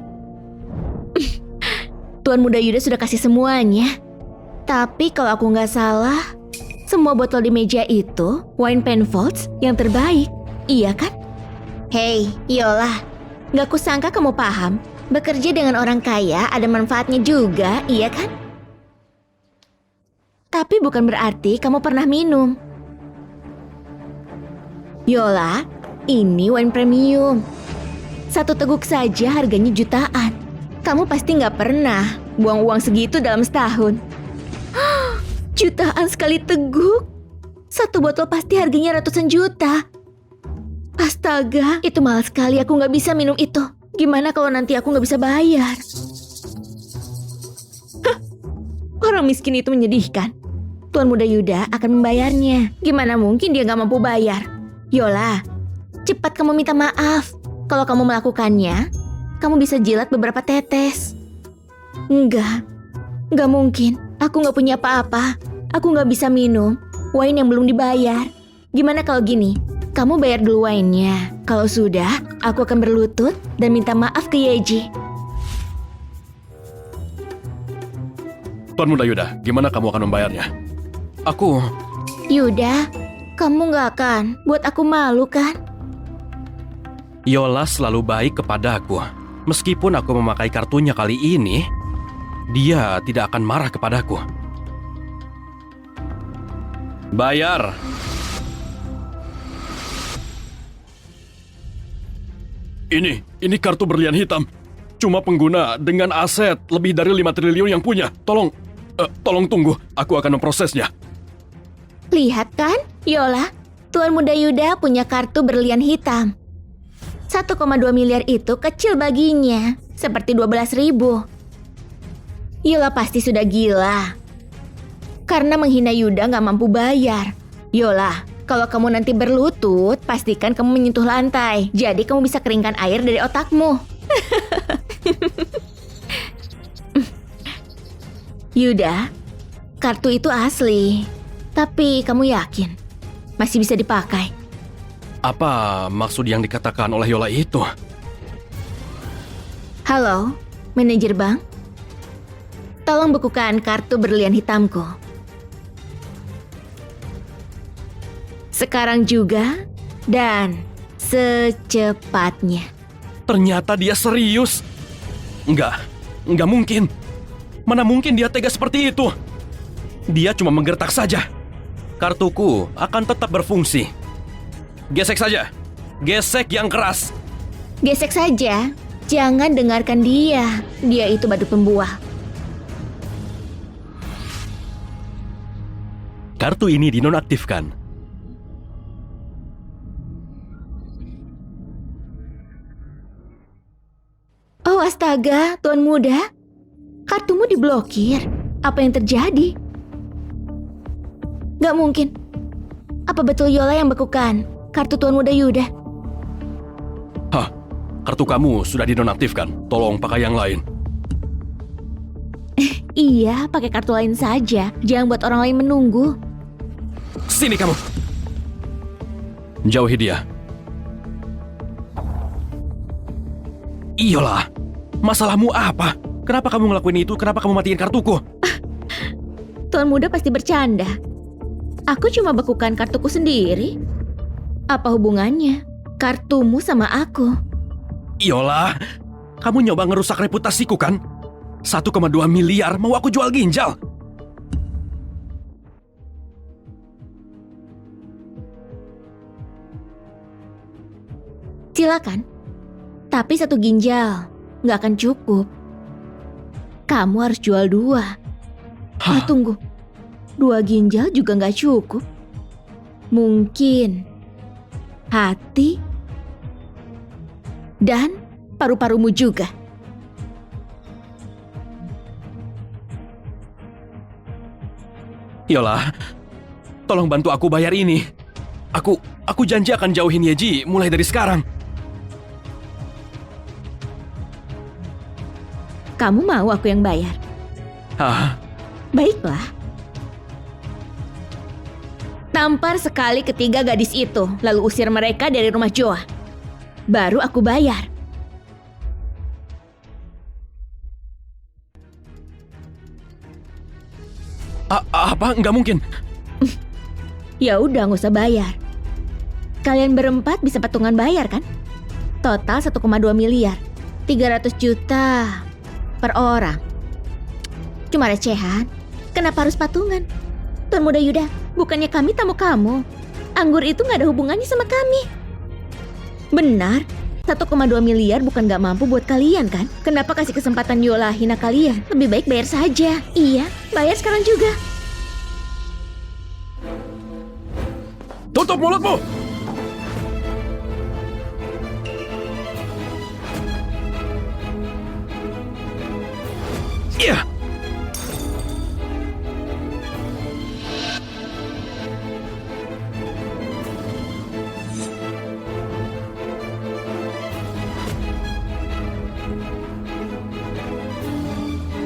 Tuan Muda Yuda sudah kasih semuanya. Tapi kalau aku nggak salah, semua botol di meja itu wine Penfolds yang terbaik, iya kan? Hei, Yola, nggak kusangka kamu paham. Bekerja dengan orang kaya ada manfaatnya juga, iya kan? Tapi bukan berarti kamu pernah minum. Yola, ini wine premium. Satu teguk saja harganya jutaan. Kamu pasti nggak pernah buang uang segitu dalam setahun. Jutaan sekali teguk. Satu botol pasti harganya ratusan juta. Astaga, itu mahal sekali. Aku nggak bisa minum itu. Gimana kalau nanti aku nggak bisa bayar? Hah, orang miskin itu menyedihkan. Tuan Muda Yuda akan membayarnya. Gimana mungkin dia nggak mampu bayar? Yola, cepat kamu minta maaf. Kalau kamu melakukannya, kamu bisa jilat beberapa tetes. Nggak mungkin. Aku nggak punya apa-apa. Aku nggak bisa minum wine yang belum dibayar. Gimana kalau gini? Kamu bayar dulu wine-nya. Kalau sudah, aku akan berlutut dan minta maaf ke Yeji. Tuan Muda Yuda, gimana kamu akan membayarnya? Aku... Yuda, kamu nggak akan buat aku malu kan? Yola selalu baik kepadaku. Meskipun aku memakai kartunya kali ini, dia tidak akan marah kepadaku. Bayar. Ini kartu berlian hitam. Cuma pengguna dengan aset lebih dari 5 triliun yang punya. Tolong tunggu. Aku akan memprosesnya. Lihat kan, Yola, Tuan Muda Yuda punya kartu berlian hitam. 1,2 miliar itu kecil baginya, seperti 12.000. Yola pasti sudah gila. Karena menghina Yuda nggak mampu bayar. Yola, kalau kamu nanti berlutut, pastikan kamu menyentuh lantai. Jadi kamu bisa keringkan air dari otakmu. Yuda, kartu itu asli. Tapi kamu yakin masih bisa dipakai? Apa maksud yang dikatakan oleh Yola itu? Halo, manajer bank. Tolong bekukan kartu berlian hitamku. Sekarang juga dan secepatnya. Ternyata dia serius. Enggak mungkin. Mana mungkin dia tega seperti itu? Dia cuma menggertak saja. Kartuku akan tetap berfungsi. Gesek saja. Gesek yang keras. Gesek saja. Jangan dengarkan dia. Dia itu badut pembual. Kartu ini dinonaktifkan. Oh astaga, Tuan Muda. Kartumu diblokir. Apa yang terjadi? Gak mungkin. Apa betul Yola yang bekukan kartu Tuan Muda Yuda? Hah, kartu kamu sudah dinonaktifkan. Tolong pakai yang lain. Iya, pakai kartu lain saja. Jangan buat orang lain menunggu. Sini kamu. Jauhi dia. Iyalah, masalahmu apa? Kenapa kamu ngelakuin itu? Kenapa kamu matiin kartuku? Tuan Muda pasti bercanda. Aku cuma bekukan kartuku sendiri. Apa hubungannya kartumu sama aku? Iyalah, kamu nyoba ngerusak reputasiku kan? 1,2 miliar mau aku jual ginjal. Silakan. Tapi 1 ginjal nggak akan cukup. Kamu harus jual 2. Hah? Tunggu. 2 ginjal juga nggak cukup. Mungkin hati dan paru-parumu juga. Yola, tolong bantu aku bayar ini. Aku janji akan jauhin Yeji mulai dari sekarang. Kamu mau aku yang bayar? Hah? Baiklah. Tampar sekali ketiga gadis itu, lalu usir mereka dari rumah Joa. Baru aku bayar. Apa? Nggak mungkin. Ya udah, nggak usah bayar. Kalian berempat bisa patungan bayar kan? Total 1,2 miliar. 300 juta per orang. Cuma recehan. Kenapa harus patungan? Tuan Muda Yuda, bukannya kami tamu kamu. Anggur itu nggak ada hubungannya sama kami. Benar, 1,2 miliar bukan gak mampu buat kalian kan? Kenapa kasih kesempatan Yola hina kalian? Lebih baik bayar saja. Iya, bayar sekarang juga. Tutup mulutmu! Iya!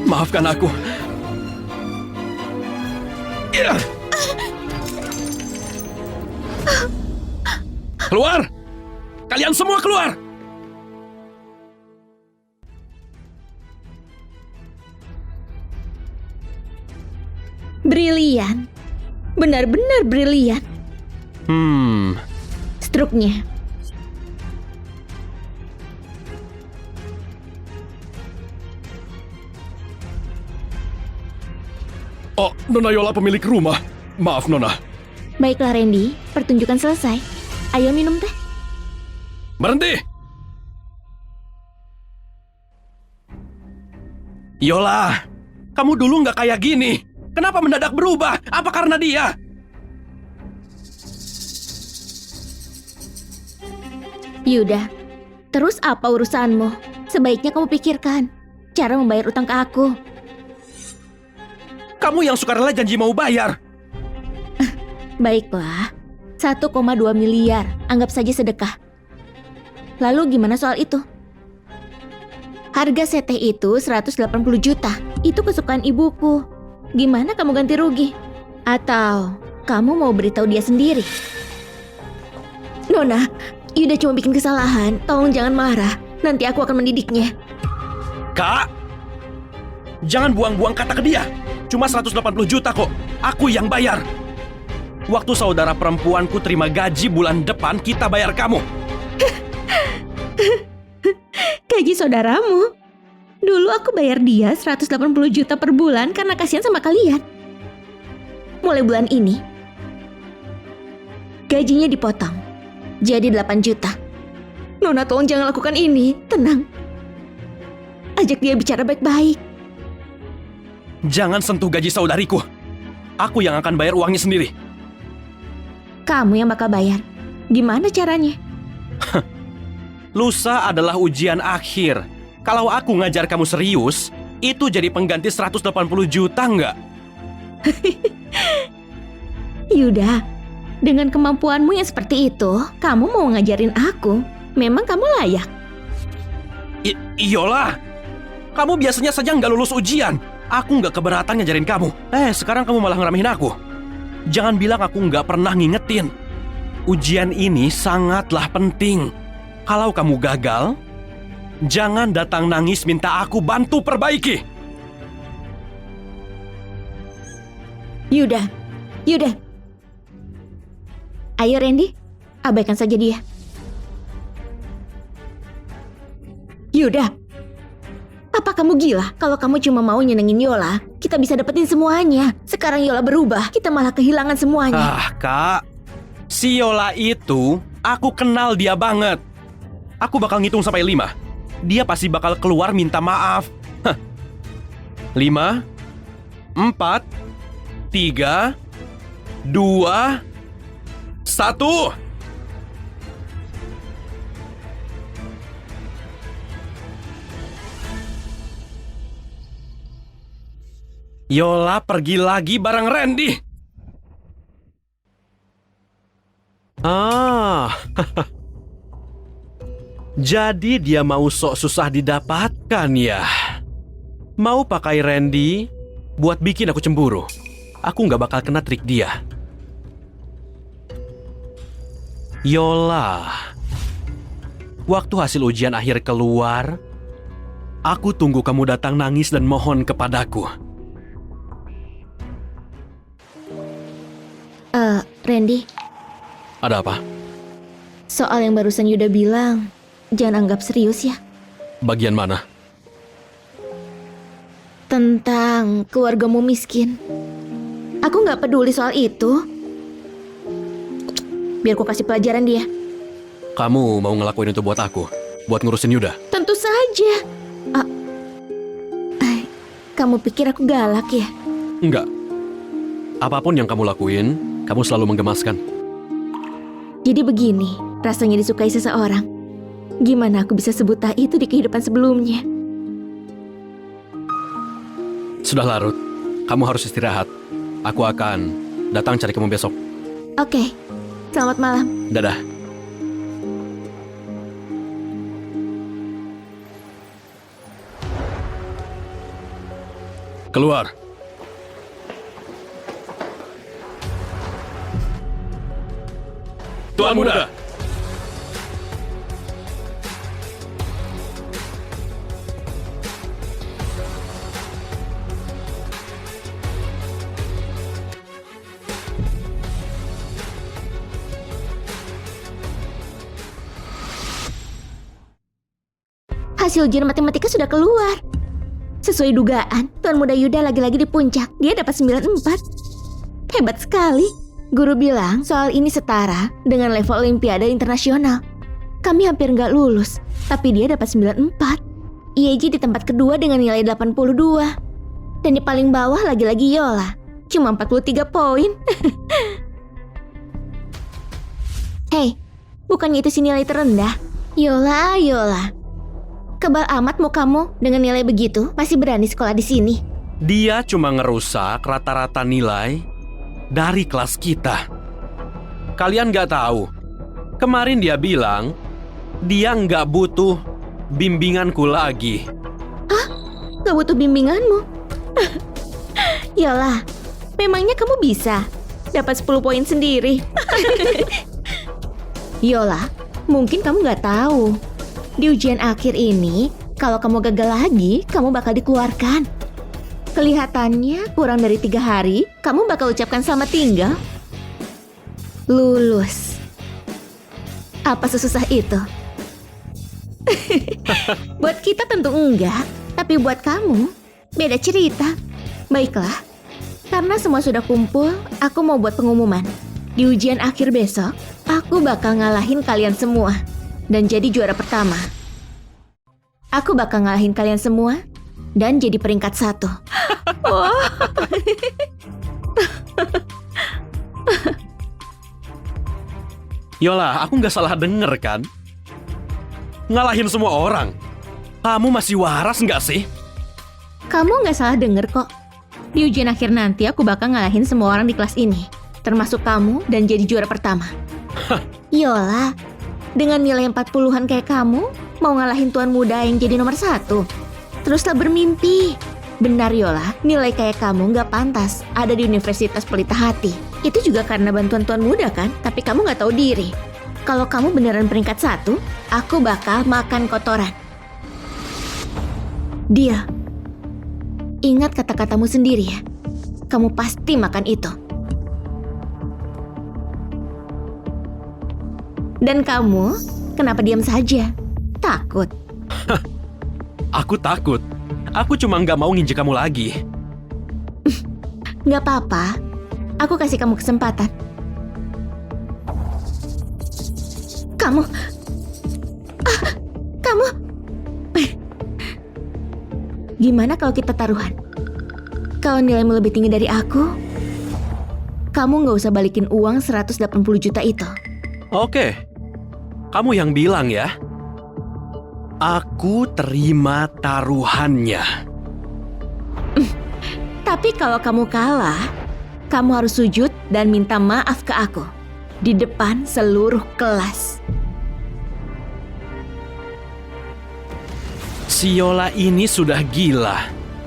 Maafkan aku. Iya! Keluar! Kalian semua keluar! Brilian. Benar-benar brilian. Struknya. Oh, Nona Yola pemilik rumah. Maaf, Nona. Baiklah Randy, pertunjukan selesai. Ayo minum teh. Berhenti! Yola, kamu dulu nggak kayak gini. Kenapa mendadak berubah? Apa karena dia? Yuda, terus apa urusanmu? Sebaiknya kamu pikirkan cara membayar utang ke aku. Kamu yang suka rela janji mau bayar. Baiklah, 1,2 miliar, anggap saja sedekah. Lalu gimana soal itu? Harga sete itu 180 juta, itu kesukaan ibuku. Gimana kamu ganti rugi? Atau kamu mau beritahu dia sendiri? Nona, Yuda cuma bikin kesalahan, tolong jangan marah, nanti aku akan mendidiknya. Kak, jangan buang-buang kata ke dia. Cuma 180 juta kok, aku yang bayar. Waktu saudara perempuanku terima gaji bulan depan, kita bayar kamu. Gaji saudaramu? Dulu aku bayar dia 180 juta per bulan karena kasihan sama kalian. Mulai bulan ini, gajinya dipotong. Jadi 8 juta. Nona tolong jangan lakukan ini, tenang. Ajak dia bicara baik-baik. Jangan sentuh gaji saudariku. Aku yang akan bayar uangnya sendiri. Kamu yang bakal bayar. Gimana caranya? Lusa adalah ujian akhir. Kalau aku ngajar kamu serius, itu jadi pengganti 180 juta nggak? Yuda, dengan kemampuanmu yang seperti itu, kamu mau ngajarin aku. Memang kamu layak. Iyalah, kamu biasanya saja nggak lulus ujian. Aku nggak keberatan ngajarin kamu. Sekarang kamu malah ngeremehin aku. Jangan bilang aku nggak pernah ngingetin. Ujian ini sangatlah penting. Kalau kamu gagal, jangan datang nangis minta aku bantu perbaiki. Yuda. Ayo Randy, abaikan saja dia. Yuda, apa kamu gila? Kalau kamu cuma mau nyenengin Yola, kita bisa dapetin semuanya. Sekarang Yola berubah, kita malah kehilangan semuanya. Kak, si Yola itu, aku kenal dia banget. Aku bakal ngitung sampai 5. Dia pasti bakal keluar minta maaf. 5, 4, 3, 2, 1. Yola pergi lagi bareng Randy. Jadi dia mau sok susah didapatkan ya. Mau pakai Randy buat bikin aku cemburu. Aku nggak bakal kena trik dia. Yola, waktu hasil ujian akhir keluar, aku tunggu kamu datang nangis dan mohon kepadaku. Randy, Ada apa? soal yang barusan Yuda bilang, jangan anggap serius ya. Bagian mana? Tentang keluargamu miskin. Aku nggak peduli soal itu. Biar ku kasih pelajaran dia. Kamu mau ngelakuin itu buat aku? buat ngurusin Yuda? Tentu saja. Ah, kamu pikir aku galak ya? Enggak. Apapun yang kamu lakuin, kamu selalu menggemaskan. Jadi begini, rasanya disukai seseorang. Gimana aku bisa sebut tak itu di kehidupan sebelumnya? Sudah larut, kamu harus istirahat. Aku akan datang cari kamu besok. Oke, selamat malam. Dadah. Keluar. Tuan muda. Hasil ujian matematika sudah keluar. Sesuai dugaan, Tuan Muda Yuda lagi-lagi di puncak. Dia dapat 94. Hebat sekali. Guru bilang soal ini setara dengan level Olimpiade internasional. Kami hampir nggak lulus, tapi dia dapat 94. IEJ di tempat kedua dengan nilai 82. Dan di paling bawah lagi-lagi Yola. Cuma 43 poin. Hei, bukannya itu si nilai terendah? Yola, Yola. Kebal amat mau kamu dengan nilai begitu masih berani sekolah di sini. Dia cuma ngerusak rata-rata nilai dari kelas kita. Kalian nggak tahu. Kemarin dia bilang dia nggak butuh bimbinganku lagi. Gak butuh bimbinganmu. Yola, memangnya kamu bisa dapat 10 poin sendiri? Yola, mungkin kamu gak tahu. Di ujian akhir ini, kalau kamu gagal lagi, kamu bakal dikeluarkan. Kelihatannya kurang dari 3 hari, kamu bakal ucapkan selamat tinggal. Lulus. Apa sesusah itu? Buat kita tentu enggak, tapi buat kamu, beda cerita. Baiklah, karena semua sudah kumpul, aku mau buat pengumuman. Di ujian akhir besok, aku bakal ngalahin kalian semua dan jadi juara pertama. Aku bakal ngalahin kalian semua dan jadi peringkat 1. Wow. Yola, aku nggak salah denger kan? Ngalahin semua orang. Kamu masih waras nggak sih? Kamu nggak salah denger kok. Di ujian akhir nanti aku bakal ngalahin semua orang di kelas ini, termasuk kamu dan jadi juara pertama. Yola, dengan nilai 40-an kayak kamu, mau ngalahin tuan muda yang jadi nomor 1. Teruslah bermimpi. Benar Yola, nilai kayak kamu nggak pantas ada di Universitas Pelita Hati. Itu juga karena bantuan tuan muda kan, tapi kamu nggak tahu diri. Kalau kamu beneran peringkat 1, aku bakal makan kotoran. Dia. Ingat kata-katamu sendiri ya. Kamu pasti makan itu. Dan kamu, kenapa diam saja? Takut? Aku takut. Aku cuma nggak mau nginjek kamu lagi. Nggak apa-apa. Aku kasih kamu kesempatan. Kamu... kamu... Gimana kalau kita taruhan? Kalau nilaimu lebih tinggi dari aku, kamu nggak usah balikin uang 180 juta itu. Oke. Kamu yang bilang ya. Aku terima taruhannya. Tapi kalau kamu kalah, kamu harus sujud dan minta maaf ke aku di depan seluruh kelas. Si Yola ini sudah gila.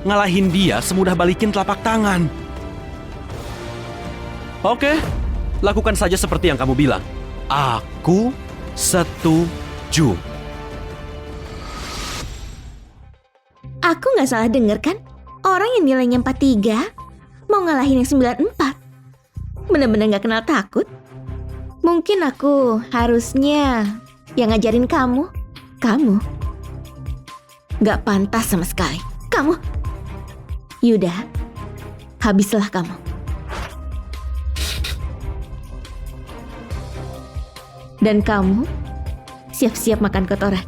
Ngalahin dia semudah balikin telapak tangan. Oke, lakukan saja seperti yang kamu bilang. Aku setuju. Aku nggak salah denger kan? Orang yang nilainya 43 mau ngalahin yang 94. Bener-bener nggak kenal takut. Mungkin aku harusnya yang ngajarin kamu. Kamu nggak pantas sama sekali. Kamu, Yuda, habislah kamu. Dan kamu siap-siap makan kotoran.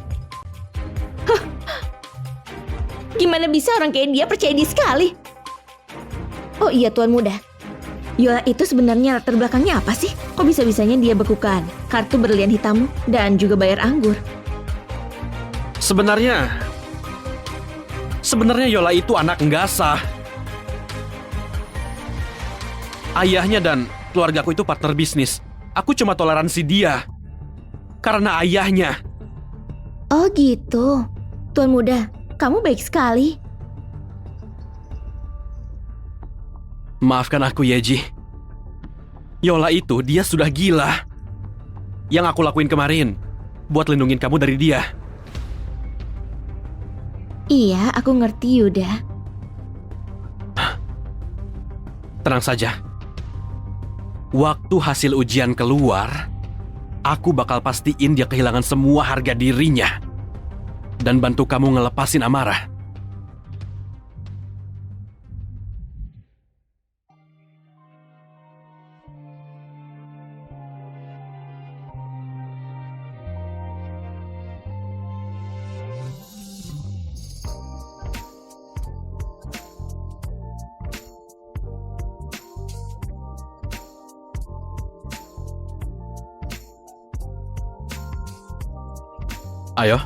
Gimana bisa orang kayak dia percaya diri sekali? Oh iya Tuan Muda, Yola itu sebenarnya latar belakangnya apa sih? Kok bisa-bisanya dia bekukan kartu berlian hitammu dan juga bayar anggur? Sebenarnya Yola itu anak nggak sah. Ayahnya dan keluargaku itu partner bisnis. Aku cuma toleransi dia karena ayahnya. Oh gitu. Tuan Muda, kamu baik sekali. Maafkan aku, Yeji. Yola itu, dia sudah gila. Yang aku lakuin kemarin, buat lindungin kamu dari dia. Iya, aku ngerti Yuda. Tenang saja. Waktu hasil ujian keluar, aku bakal pastiin dia kehilangan semua harga dirinya. Dan bantu kamu ngelepasin amarah. Ayo.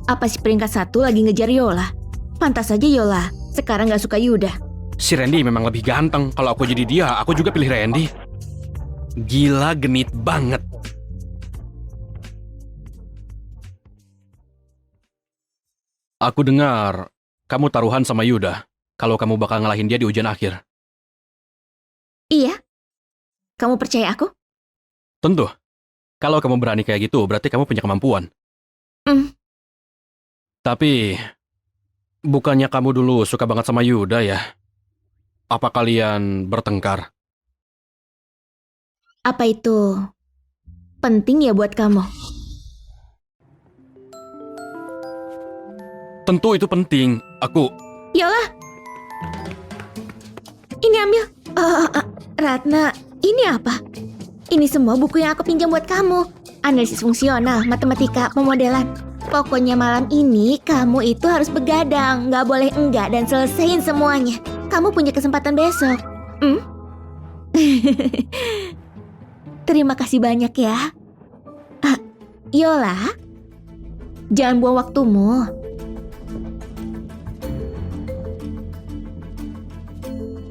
Apa si peringkat 1 lagi ngejar Yola? Pantas saja Yola sekarang gak suka Yuda. Si Randy memang lebih ganteng. Kalau aku jadi dia, aku juga pilih Randy. Gila, genit banget. Aku dengar kamu taruhan sama Yuda. Kalau kamu bakal ngalahin dia di ujian akhir. Iya? Kamu percaya aku? Tentu. Kalau kamu berani kayak gitu, berarti kamu punya kemampuan. Tapi, bukannya kamu dulu suka banget sama Yuda ya? Apa kalian bertengkar? Apa itu penting ya buat kamu? Tentu itu penting. Yola! Ini ambil. Ratna, ini apa? Ini semua buku yang aku pinjam buat kamu. Analisis fungsional, matematika, pemodelan. Pokoknya malam ini kamu itu harus begadang, nggak boleh enggak dan selesaiin semuanya. Kamu punya kesempatan besok. Terima kasih banyak ya. Yola, jangan buang waktumu.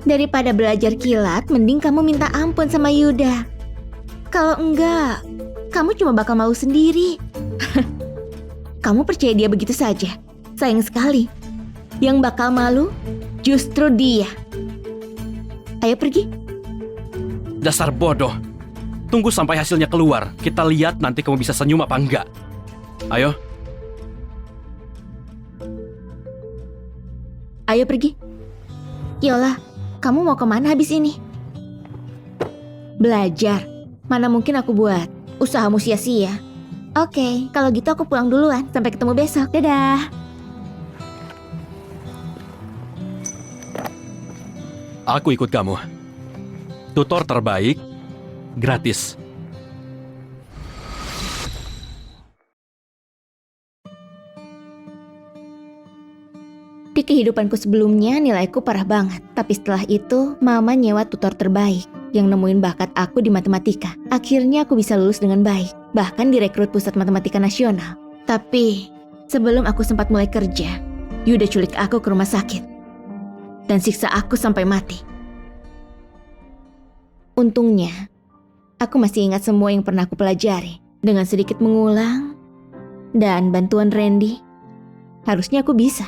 Daripada belajar kilat, mending kamu minta ampun sama Yuda. Kalau enggak, kamu cuma bakal malu sendiri. Kamu percaya dia begitu saja? Sayang sekali. Yang bakal malu justru dia. Ayo pergi. Dasar bodoh. Tunggu sampai hasilnya keluar. Kita lihat nanti kamu bisa senyum apa enggak. Ayo. Ayo pergi. Yola, kamu mau kemana habis ini? Belajar. Mana mungkin aku buat usahamu sia-sia. Oke, kalau gitu aku pulang duluan. Sampai ketemu besok. Dadah. Aku ikut kamu. Tutor terbaik, gratis. Di kehidupanku sebelumnya nilaiku parah banget. Tapi setelah itu, mama nyewa tutor terbaik yang nemuin bakat aku di matematika. Akhirnya aku bisa lulus dengan baik. Bahkan direkrut Pusat Matematika Nasional. Tapi, sebelum aku sempat mulai kerja, Yuda culik aku ke rumah sakit. Dan siksa aku sampai mati. Untungnya, aku masih ingat semua yang pernah aku pelajari. Dengan sedikit mengulang, dan bantuan Randy, harusnya aku bisa.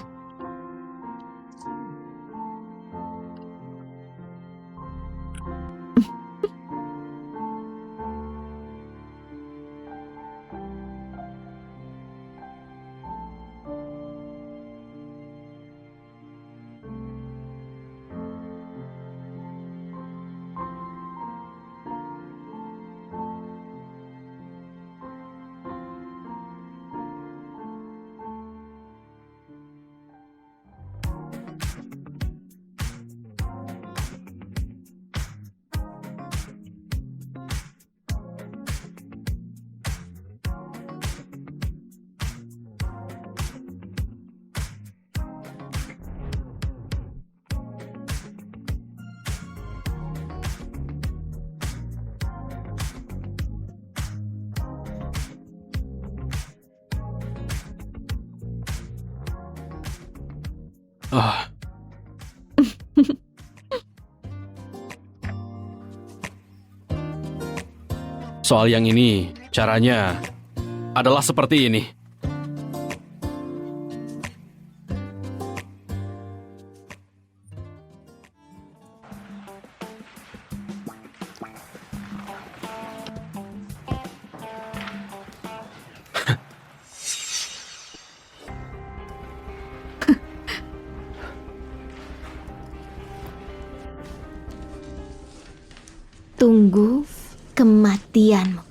Ah. Soal yang ini, caranya adalah seperti ini. Tunggu kematianmu.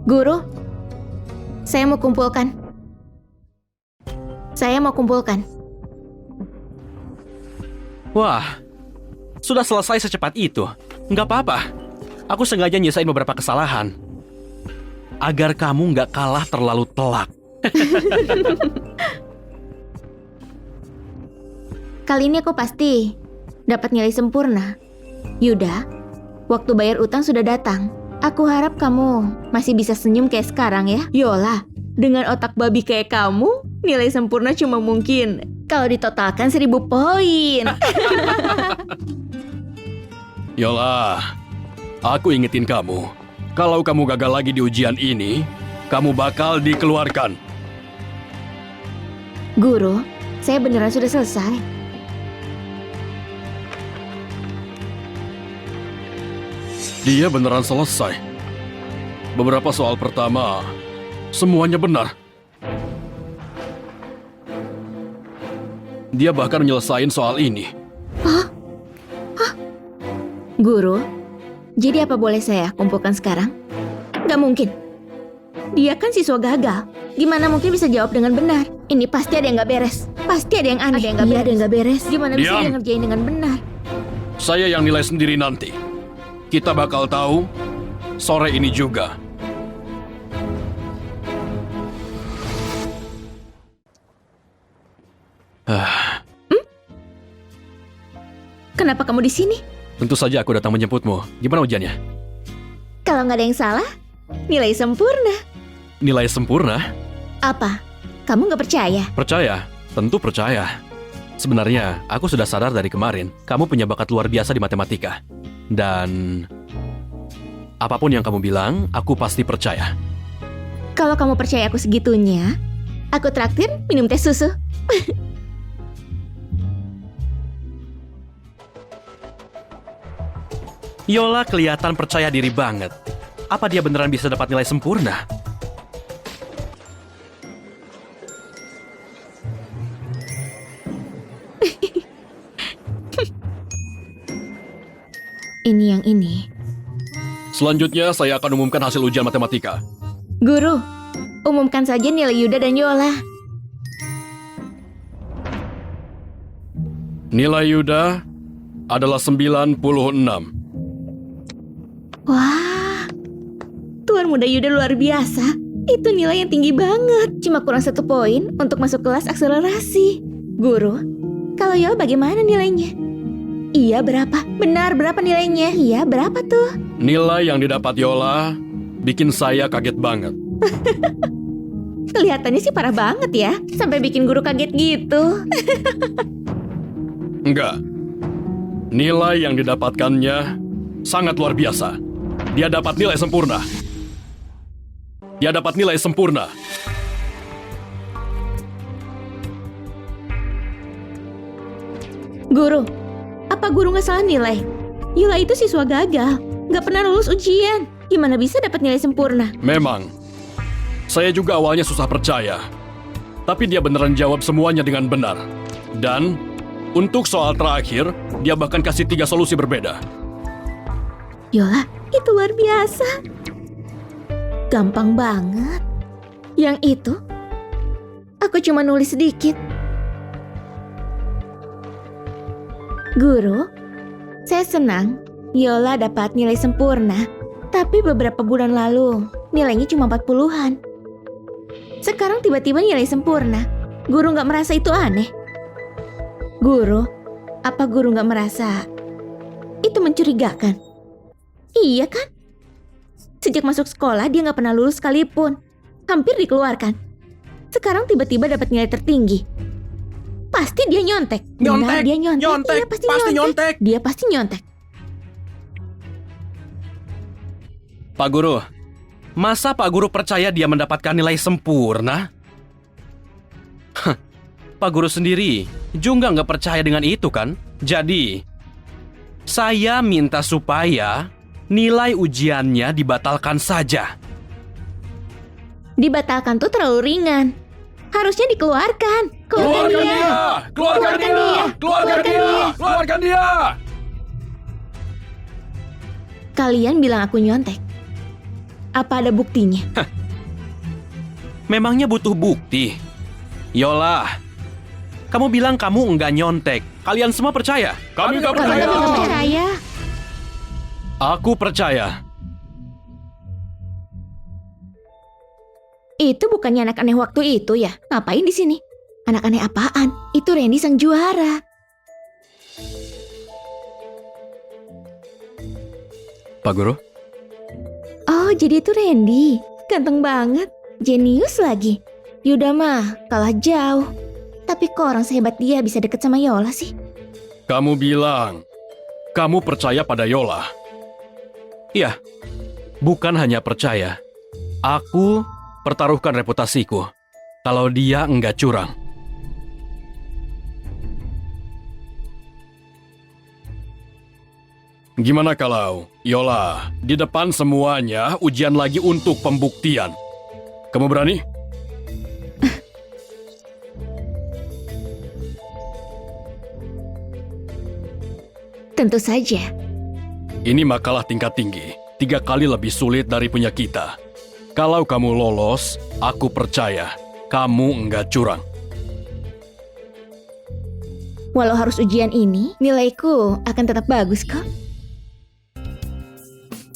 Guru, saya mau kumpulkan. Wah, sudah selesai secepat itu. Nggak apa-apa. Aku sengaja nyesain beberapa kesalahan. Agar kamu nggak kalah terlalu telak. Kali ini aku pasti dapat nilai sempurna. Yuda, waktu bayar utang sudah datang. Aku harap kamu masih bisa senyum kayak sekarang ya. Yola, dengan otak babi kayak kamu, nilai sempurna cuma mungkin kalau ditotalkan 1000 poin. Yola, aku ingetin kamu. Kalau kamu gagal lagi di ujian ini, kamu bakal dikeluarkan. Guru, saya beneran sudah selesai. Dia beneran selesai. Beberapa soal pertama, semuanya benar. Dia bahkan menyelesaikan soal ini. Guru, jadi apa boleh saya kumpulkan sekarang? Gak mungkin. Dia kan siswa gagal. Gimana mungkin bisa jawab dengan benar? Ini pasti ada yang gak beres. Pasti ada yang aneh. Ada yang gak beres. Gimana bisa Diam. dia ngerjain dengan benar? Saya yang nilai sendiri nanti. Kita bakal tahu sore ini juga. Kenapa kamu di sini? Tentu saja aku datang menjemputmu. Gimana ujiannya? Kalau nggak ada yang salah, nilai sempurna. Nilai sempurna? Apa? Kamu nggak percaya? Percaya? Tentu percaya. Sebenarnya, aku sudah sadar dari kemarin, kamu punya bakat luar biasa di matematika. Dan apapun yang kamu bilang, aku pasti percaya. Kalau kamu percaya aku segitunya, aku traktir minum teh susu. Yola kelihatan percaya diri banget. Apa dia beneran bisa dapat nilai sempurna? Ini yang ini. Selanjutnya, saya akan umumkan hasil ujian matematika. Guru, umumkan saja nilai Yuda dan Yola. Nilai Yuda adalah 96. Wah, Tuan Muda Yuda luar biasa. Itu nilai yang tinggi banget. Cuma kurang 1 poin untuk masuk kelas akselerasi. Guru, kalau Yola bagaimana nilainya? Iya berapa? Benar berapa nilainya? Iya berapa tuh? Nilai yang didapat Yola bikin saya kaget banget. Kelihatannya sih parah banget ya. Sampai bikin guru kaget gitu. Enggak. Nilai yang didapatkannya sangat luar biasa. Dia dapat nilai sempurna. Dia dapat nilai sempurna. Guru, apa guru nggak salah nilai? Yola itu siswa gagal. Nggak pernah lulus ujian. Gimana bisa dapat nilai sempurna? Memang, saya juga awalnya susah percaya. Tapi dia beneran jawab semuanya dengan benar. Dan untuk soal terakhir, dia bahkan kasih 3 solusi berbeda. Yola, itu luar biasa. Gampang banget. Yang itu, aku cuma nulis sedikit. Guru, saya senang Yola dapat nilai sempurna. Tapi beberapa bulan lalu, nilainya cuma 40-an. Sekarang tiba-tiba nilai sempurna. Guru nggak merasa itu aneh? Guru, apa guru nggak merasa itu mencurigakan? Iya kan? Sejak masuk sekolah dia nggak pernah lulus sekalipun. Hampir dikeluarkan. Sekarang tiba-tiba dapat nilai tertinggi. Pasti dia nyontek. Benar, dia nyontek. Nyontek, Iya, pasti nyontek. Dia pasti nyontek. Pak Guru, masa Pak Guru percaya dia mendapatkan nilai sempurna? Hah, Pak Guru sendiri juga nggak percaya dengan itu kan? Jadi, saya minta supaya nilai ujiannya dibatalkan saja. Dibatalkan tuh terlalu ringan. Harusnya dikeluarkan. Keluarkan dia. Keluarkan dia! Keluarkan dia! Kalian bilang aku nyontek. Apa ada buktinya? Memangnya butuh bukti? Yola, kamu bilang kamu enggak nyontek. Kalian semua percaya? Kami enggak Kalian nggak percaya. Aku percaya. Itu bukannya anak aneh waktu itu ya? Ngapain di sini? Anak aneh apaan? Itu Randy sang juara. Pak Guru? Oh, jadi itu Randy. Ganteng banget. Jenius lagi. Yuda mah kalah jauh. Tapi kok orang sehebat dia bisa deket sama Yola sih? Kamu bilang kamu percaya pada Yola. Iya, bukan hanya percaya. Aku pertaruhkan reputasiku kalau dia enggak curang. Gimana kalau, Yola, di depan semuanya ujian lagi untuk pembuktian? Kamu berani? Tentu saja. Ini makalah tingkat tinggi, 3 kali lebih sulit dari punya kita. Kalau kamu lolos, aku percaya kamu enggak curang. Walau harus ujian ini, nilaiku akan tetap bagus kok.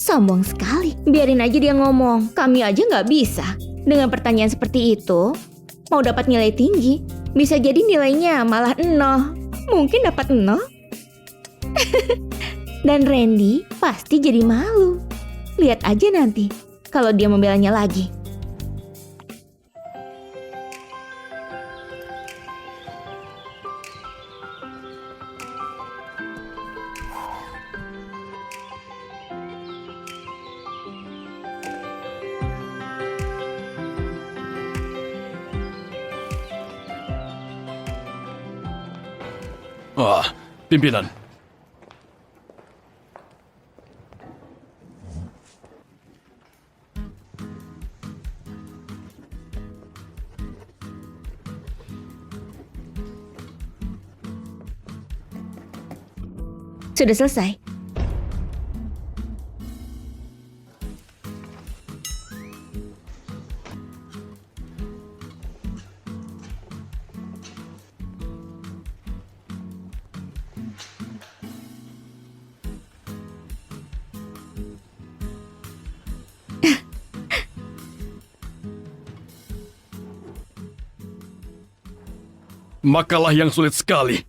Sombong sekali. Biarin aja dia ngomong. Kami aja nggak bisa. Dengan pertanyaan seperti itu, mau dapat nilai tinggi, bisa jadi nilainya malah 0. Mungkin dapat 0. Dan Randy pasti jadi malu. Lihat aja nanti kalau dia membelanya lagi. Wah, pimpinan. Sudah selesai. Makalah yang sulit sekali,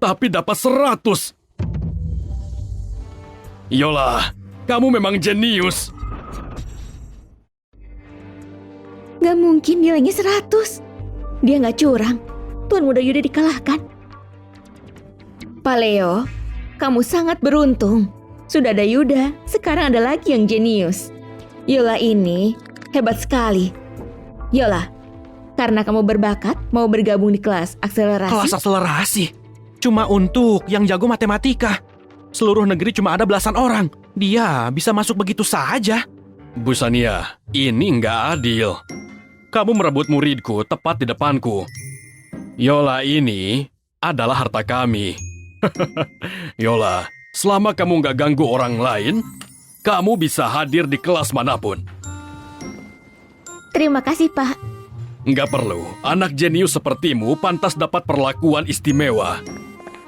tapi dapat 100. Yola, kamu memang jenius. Gak mungkin nilainya 100. Dia gak curang. Tuan Muda Yuda dikalahkan. Pak Leo, kamu sangat beruntung. Sudah ada Yuda, sekarang ada lagi yang jenius. Yola ini hebat sekali. Yola, karena kamu berbakat, mau bergabung di kelas akselerasi. Kelas akselerasi? Cuma untuk yang jago matematika. Seluruh negeri cuma ada belasan orang. Dia bisa masuk begitu saja. Bu Sania, ini nggak adil. Kamu merebut muridku tepat di depanku. Yola ini adalah harta kami. Yola, selama kamu nggak ganggu orang lain, kamu bisa hadir di kelas manapun. Terima kasih, Pak. Nggak perlu, anak jenius sepertimu pantas dapat perlakuan istimewa.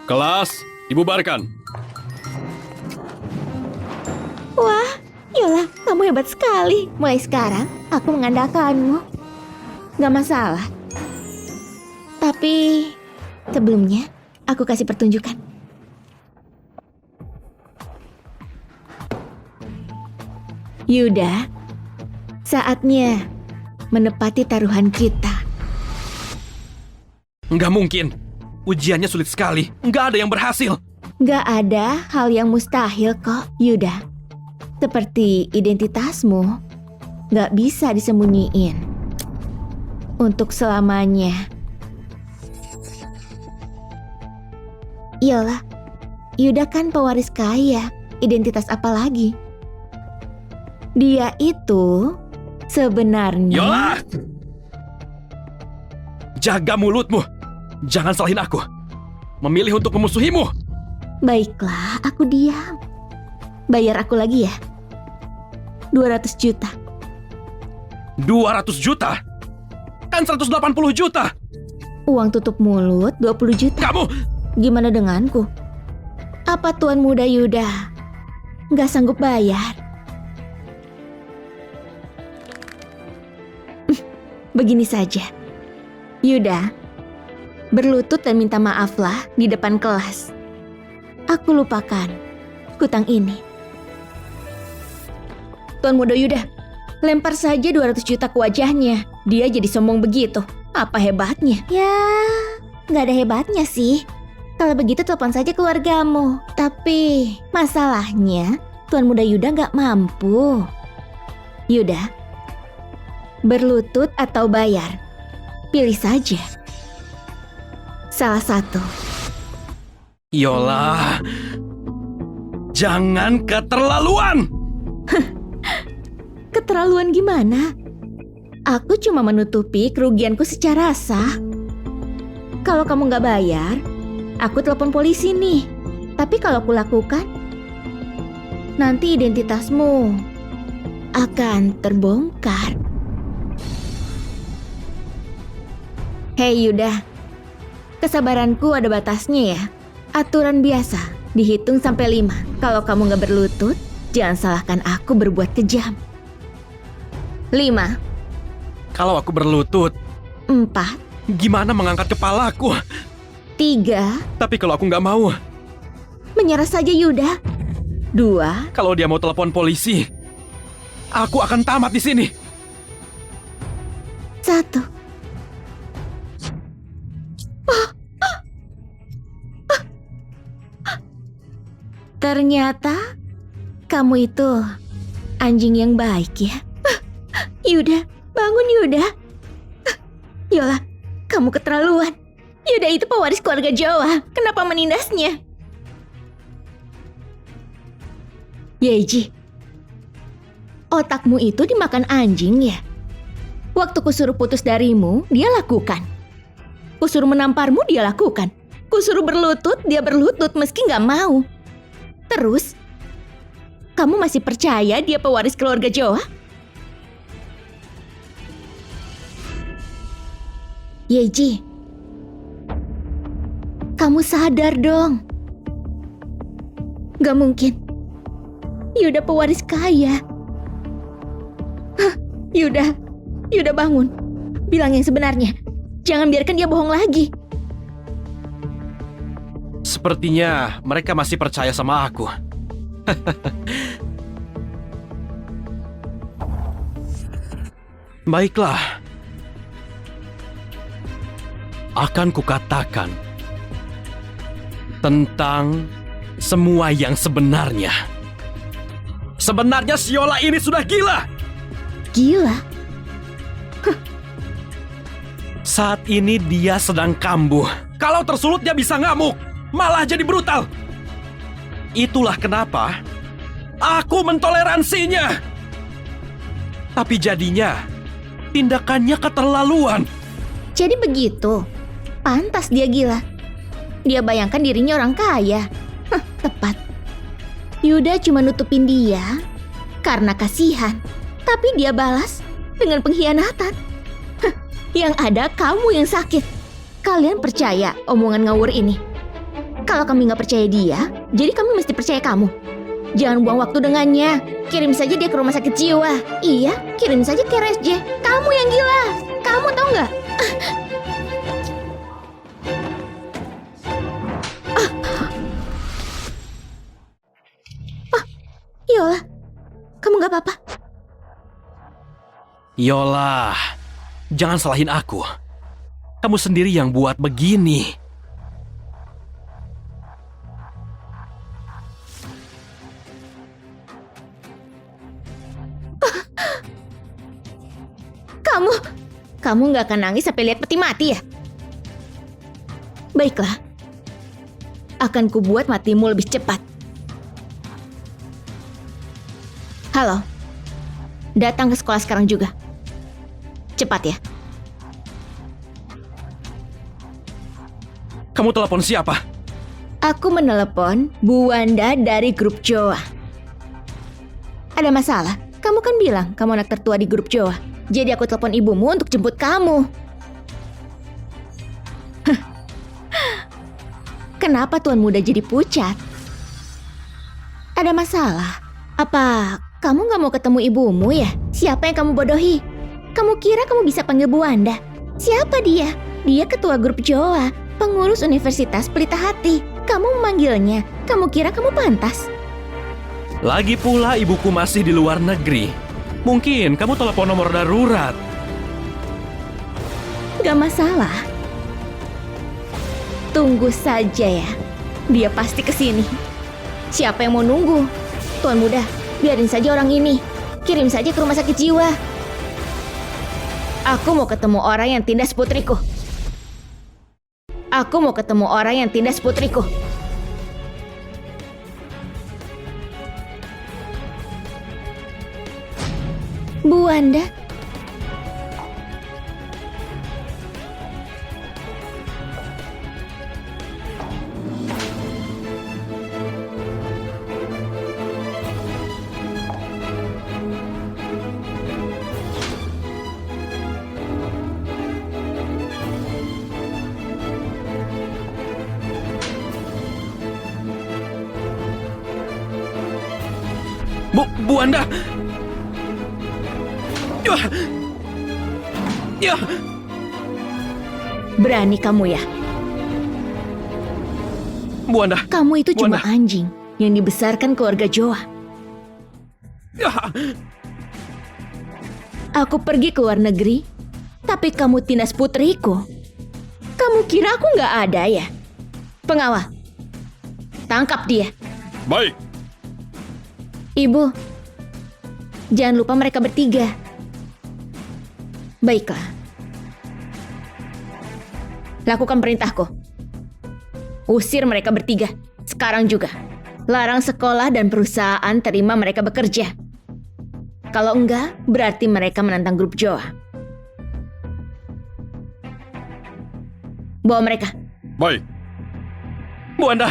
Kelas, Dibubarkan. Wah, Yola, kamu hebat sekali. Mulai sekarang, aku mengandalkanmu. Gak masalah. Tapi, sebelumnya, aku kasih pertunjukan. Yuda, saatnya menepati taruhan kita. Nggak mungkin. Ujiannya sulit sekali. Nggak ada yang berhasil. Gak ada hal yang mustahil kok, Yuda. Seperti identitasmu, gak bisa disembunyiin. Untuk selamanya. Iyalah, Yuda kan pewaris kaya. Identitas apa lagi? Dia itu sebenarnya... Yola! Jaga mulutmu. Jangan salahin aku. Memilih untuk memusuhimu. Baiklah, aku diam. Bayar aku lagi ya. 200 juta. 200 juta? Kan 180 juta. Uang tutup mulut 20 juta. Kamu... Gimana denganku? Apa Tuan Muda Yuda gak sanggup bayar? Begini saja, Yuda, berlutut dan minta maaflah di depan kelas. Aku lupakan hutang ini. Tuan Muda Yuda, lempar saja 200 juta ke wajahnya. Dia jadi sombong begitu. Apa hebatnya? Ya, gak ada hebatnya sih. Kalau begitu telepon saja keluargamu. Tapi masalahnya Tuan Muda Yuda gak mampu. Yuda, berlutut atau bayar? Pilih saja. Salah satu. Yola, jangan keterlaluan. Keterlaluan gimana? Aku cuma menutupi kerugianku secara sah. Kalau kamu gak bayar, aku telepon polisi nih. Tapi kalau aku lakukan, nanti identitasmu akan terbongkar. Hei Yuda, kesabaranku ada batasnya ya. Aturan biasa, dihitung sampai 5. Kalau kamu gak berlutut, jangan salahkan aku berbuat kejam. 5. Kalau aku berlutut, 4. gimana mengangkat kepalaku? 3. Tapi kalau aku nggak mau, Menyerah saja Yuda. 2. kalau dia mau telepon polisi, aku akan tamat di sini. 1. Ternyata kamu itu anjing yang baik ya. Yuda, bangun Yuda. Yola, kamu keterlaluan. Yuda itu pewaris keluarga Jawa. Kenapa menindasnya? Yeji, otakmu itu dimakan anjing ya? Waktu kusuruh putus darimu, dia lakukan. Kusuruh menamparmu, dia lakukan. Kusuruh berlutut, dia berlutut meski gak mau. Terus, kamu masih percaya dia pewaris keluarga Jawa? Yeji, kamu sadar dong. Gak mungkin. Yuda pewaris kaya. Yuda bangun. Bilang yang sebenarnya. Jangan biarkan dia bohong lagi. Sepertinya mereka masih percaya sama aku. Baiklah. Akan kukatakan tentang semua yang sebenarnya. Sebenarnya si Yola ini sudah gila. Gila? Saat ini dia sedang kambuh. Kalau tersulut dia bisa ngamuk, malah jadi brutal. Itulah kenapa aku mentoleransinya. Tapi jadinya tindakannya keterlaluan. Jadi begitu. Pantas dia gila. Dia bayangkan dirinya orang kaya. Tepat. Yuda cuma nutupin dia karena kasihan. Tapi dia balas dengan pengkhianatan. Yang ada kamu yang sakit. Kalian percaya omongan ngawur ini? Kalau kami nggak percaya dia, jadi kami mesti percaya kamu. Jangan buang waktu dengannya. Kirim saja dia ke rumah sakit jiwa. Iya, kirim saja ke RSJ. Kamu yang gila. Kamu tahu nggak? Yola, kamu nggak apa-apa? Yola, jangan salahin aku. Kamu sendiri yang buat begini. Kamu nggak akan nangis sampai lihat peti mati ya? Baiklah, akan kubuat matimu lebih cepat. Halo, datang ke sekolah sekarang juga. Cepat ya. Kamu telepon siapa? Aku menelepon Bu Wanda dari grup Joa. Ada masalah? Kamu kan bilang kamu anak tertua di grup Joa. Jadi aku telepon ibumu untuk jemput kamu. Kenapa Tuan Muda jadi pucat? Ada masalah? Apa kamu nggak mau ketemu ibumu ya? Siapa yang kamu bodohi? Kamu kira kamu bisa panggil Bu Wanda? Siapa dia? Dia ketua grup Joa, pengurus Universitas Pelita Hati. Kamu memanggilnya, kamu kira kamu pantas? Lagi pula ibuku masih di luar negeri. Mungkin kamu telepon nomor darurat. Gak masalah. Tunggu saja ya. Dia pasti kesini. Siapa yang mau nunggu? Tuan Muda, biarin saja orang ini. Kirim saja ke rumah sakit jiwa. Aku mau ketemu orang yang tindas putriku. Aku mau ketemu orang yang tindas putriku. Bu Wanda. Bu Wanda. Ya. Berani kamu ya? Bu Wanda. Kamu itu Bu cuma Wanda. anjing yang dibesarkan keluarga Joa. Ya. Aku pergi ke luar negeri, tapi kamu tindas putriku. Kamu kira aku nggak ada ya? Pengawal, tangkap dia. Baik. Ibu, jangan lupa mereka bertiga. Baiklah. Lakukan perintahku. Usir mereka bertiga. Sekarang juga. Larang sekolah dan perusahaan terima mereka bekerja. Kalau enggak, berarti mereka menantang grup Joa. Bawa mereka. Baik. Bu Wanda.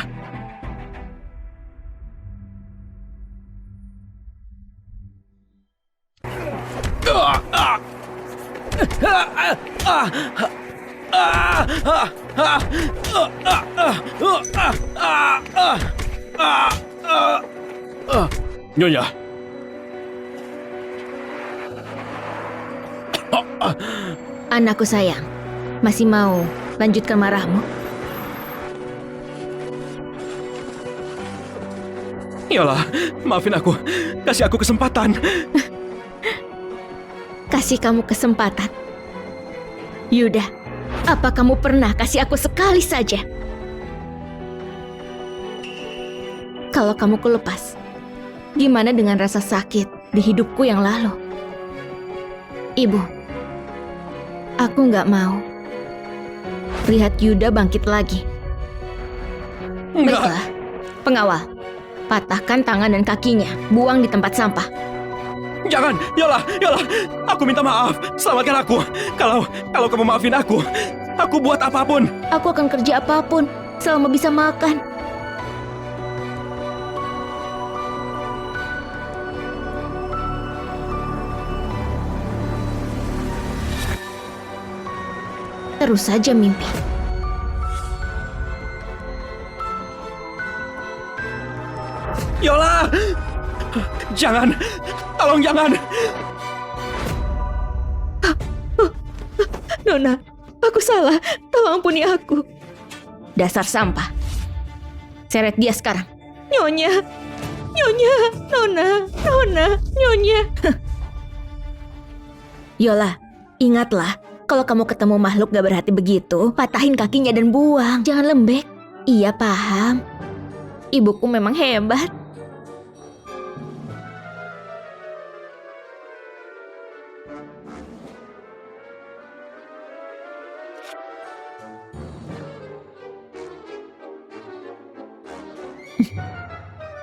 Nyonya. Anakku sayang, masih mau lanjutkan marahmu? Yola, maafin aku. Kasih aku kesempatan. Kasih kamu kesempatan. Yuda, apa kamu pernah kasih aku sekali saja? Kalau kamu kulepas, gimana dengan rasa sakit di hidupku yang lalu? Ibu, aku nggak mau lihat Yuda bangkit lagi. Enggak. Baiklah, pengawal, patahkan tangan dan kakinya, buang di tempat sampah. Jangan, Yola, aku minta maaf. Selamatkan aku. Kalau kamu maafin aku buat apapun. Aku akan kerja apapun selama bisa makan. Terus saja mimpi. Jangan! Tolong jangan! Nona, aku salah. Tolong ampuni aku. Dasar sampah. Seret dia sekarang. Nyonya. Nyonya. Nona. Nyonya. Yola, ingatlah. Kalau kamu ketemu makhluk gak berhati begitu, patahin kakinya dan buang. Jangan lembek. Iya, paham. Ibuku memang hebat.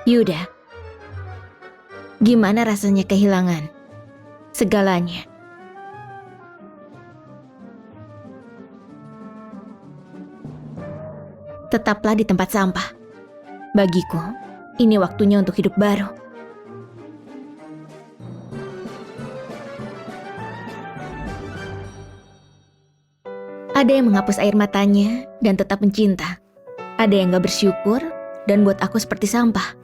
Yuda, gimana rasanya kehilangan segalanya? Tetaplah di tempat sampah. Bagiku, ini waktunya untuk hidup baru. Ada yang menghapus air matanya dan tetap mencinta. Ada yang gak bersyukur dan buat aku seperti sampah.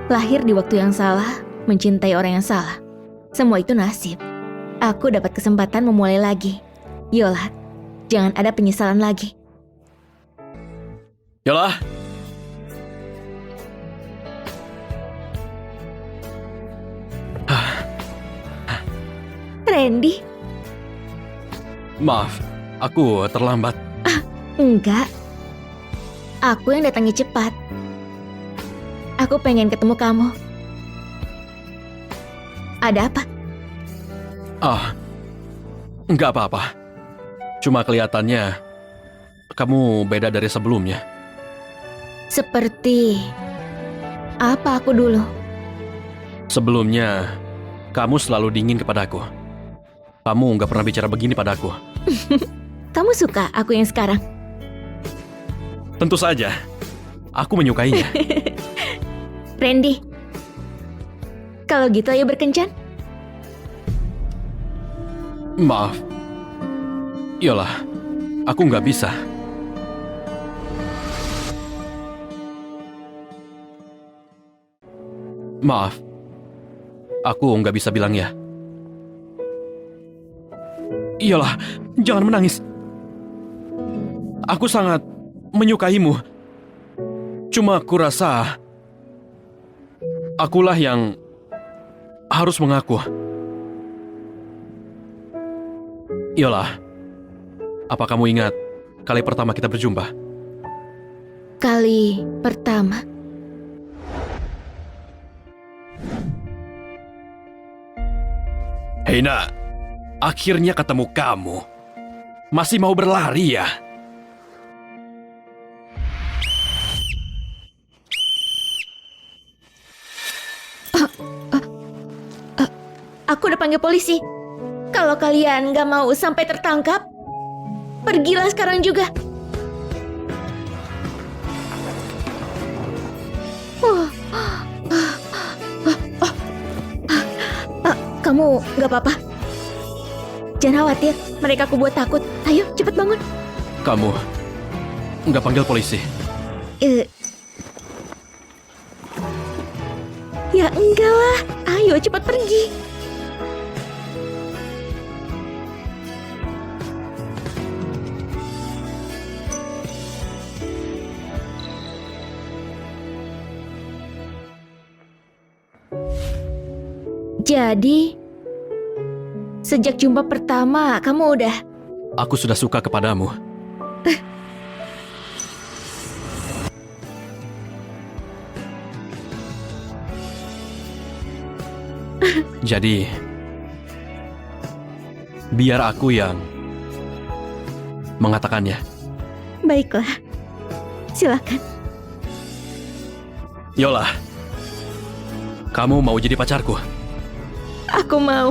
Lahir di waktu yang salah, mencintai orang yang salah. Semua itu nasib. Aku dapat kesempatan memulai lagi. Yola, jangan ada penyesalan lagi. Yola, Randy? maaf, aku terlambat. Enggak. Aku yang datangnya cepat. Aku pengen ketemu kamu. Ada apa? Nggak apa-apa. Cuma kelihatannya kamu beda dari sebelumnya. Seperti apa aku dulu? Sebelumnya, kamu selalu dingin kepadaku. Kamu nggak pernah bicara begini padaku. Kamu suka aku yang sekarang? Tentu saja, aku menyukainya. Randy, kalau gitu ayo berkencan. Maaf. Yola, aku nggak bisa. Maaf, aku nggak bisa bilang ya. Yola, jangan menangis. Aku sangat menyukaimu. Cuma aku rasa akulah yang harus mengaku. Yola, apa kamu ingat kali pertama kita berjumpa? Kali pertama. Hei nak, akhirnya ketemu kamu. Masih mau berlari ya? Aku udah panggil polisi. Kalau kalian gak mau sampai tertangkap, pergilah sekarang juga. Kamu gak apa-apa? Jangan khawatir, mereka aku buat takut. Ayo, cepat bangun. Kamu nggak panggil polisi? Ya enggak lah. Ayo, cepat pergi. Jadi, sejak jumpa pertama, kamu udah... Aku sudah suka kepadamu. Jadi, biar aku yang mengatakannya. Baiklah, silakan. Yola, kamu mau jadi pacarku? Aku mau.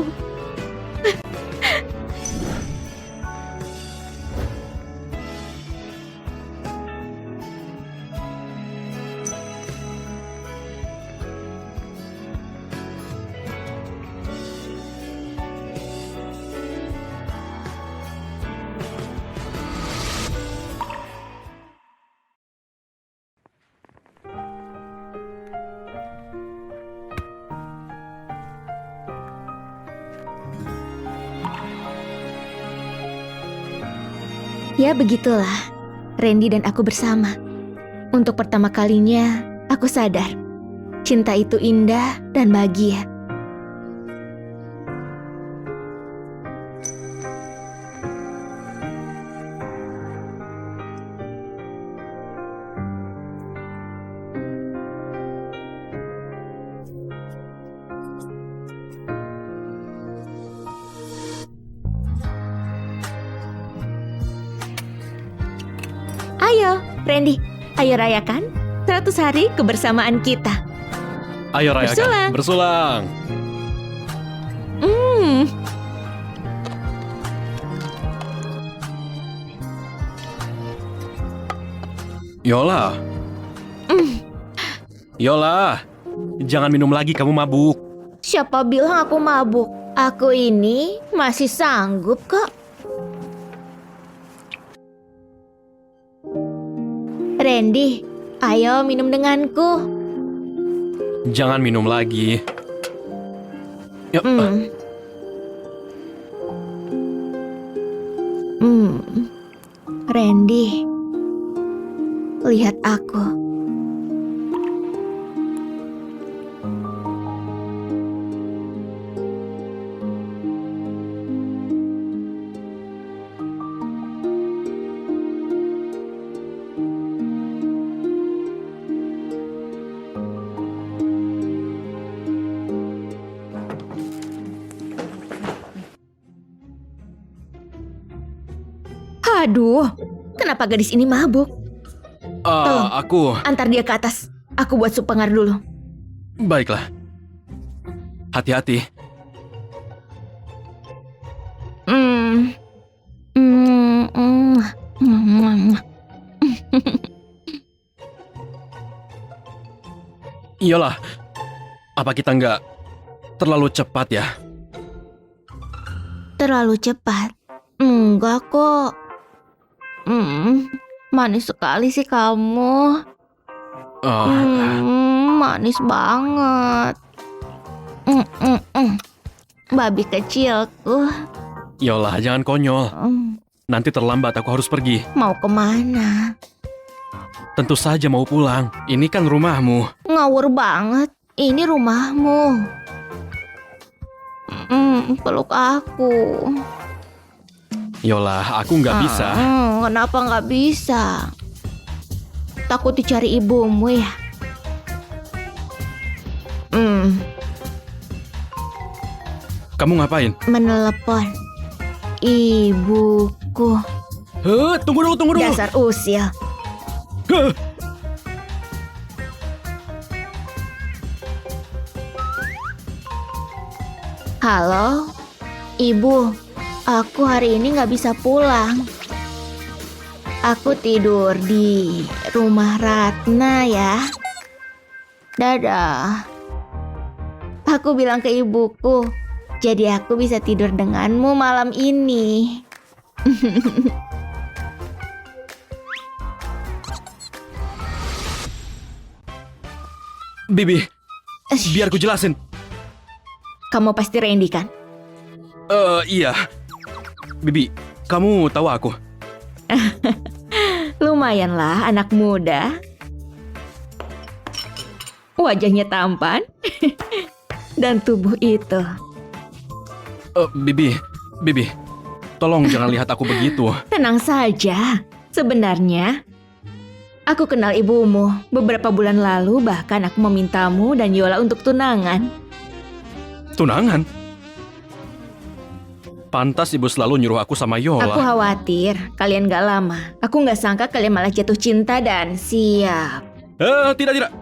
Ya begitulah, Randy dan aku bersama. Untuk pertama kalinya, aku sadar cinta itu indah dan bahagia. Ayo, Randy, ayo rayakan 100 hari kebersamaan kita. Ayo rayakan. Bersulang. Bersulang. Yola. Yola, jangan minum lagi, kamu mabuk. Siapa bilang aku mabuk? Aku ini masih sanggup kok. Randy, ayo minum denganku. Jangan minum lagi. Yuk. Randy, lihat aku. Aduh, kenapa gadis ini mabuk? Tolong. Aku... Antar dia ke atas. Aku buat sup pengar dulu. Baiklah. Hati-hati. Yola, apa kita nggak terlalu cepat ya? Terlalu cepat? Enggak kok. Manis sekali sih kamu. Manis banget. Babi kecilku. Yola, jangan konyol. Nanti terlambat, aku harus pergi. Mau kemana? Tentu saja mau pulang. Ini kan rumahmu. Ngawur banget. Ini rumahmu. Peluk aku. Yola, aku nggak bisa. Kenapa nggak bisa? Takut dicari ibumu ya? Kamu ngapain? Menelepon ibuku. Tunggu dulu. Dasar usil. Halo, Ibu. Aku hari ini nggak bisa pulang. Aku tidur di rumah Ratna ya. Dadah. Aku bilang ke ibuku, jadi aku bisa tidur denganmu malam ini. Bibi, biar ku jelasin. Kamu pasti Randy kan? Iya. Bibi, kamu tahu aku? Lumayanlah anak muda. Wajahnya tampan. Dan tubuh itu. Bibi, tolong jangan lihat aku begitu. Tenang saja. Sebenarnya, aku kenal ibumu. Beberapa bulan lalu bahkan aku memintamu dan Yola untuk tunangan. Tunangan? Pantas ibu selalu nyuruh aku sama Yola. Aku khawatir kalian gak lama. Aku gak sangka kalian malah jatuh cinta dan siap. Tidak.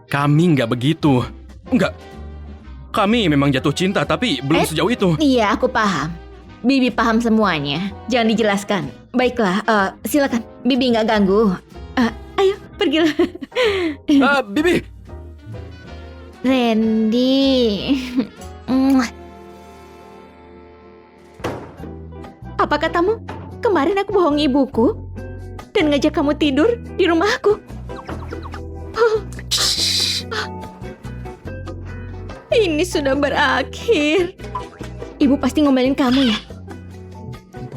Kami nggak begitu. Enggak. Kami memang jatuh cinta, tapi belum sejauh itu. Iya, aku paham. Bibi paham semuanya. Jangan dijelaskan. Baiklah, silakan. Bibi nggak ganggu. Ayo, pergilah. Bibi. Randy. Apa katamu? Kemarin aku bohongi ibuku dan ngajak kamu tidur di rumahku. Ini sudah berakhir. Ibu pasti ngomelin kamu ya?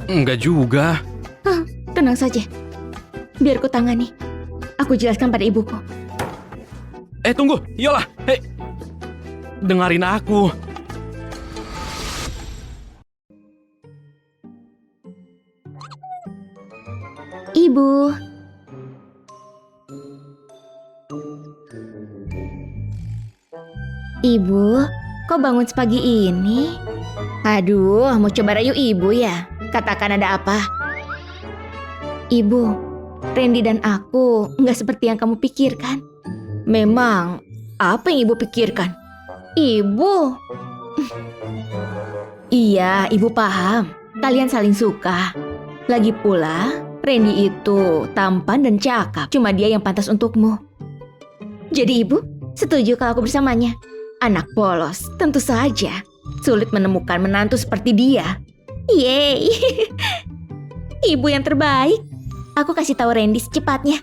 Enggak juga. tenang saja. Biar ku tangani. Aku jelaskan pada ibuku. Tunggu, Yola. Hei, dengarin aku. Ibu. Ibu, kok bangun sepagi ini? Aduh, mau coba rayu ibu ya? Katakan ada apa? Ibu, Randy dan aku nggak seperti yang kamu pikirkan. Memang, apa yang ibu pikirkan? Ibu. Iya, ibu paham. Kalian saling suka. Lagi pula, Randy itu tampan dan cakep. Cuma dia yang pantas untukmu. Jadi ibu, setuju kalau aku bersamanya? Anak polos, tentu saja. Sulit menemukan menantu seperti dia. Yeay. Ibu yang terbaik. Aku kasih tahu Randy secepatnya.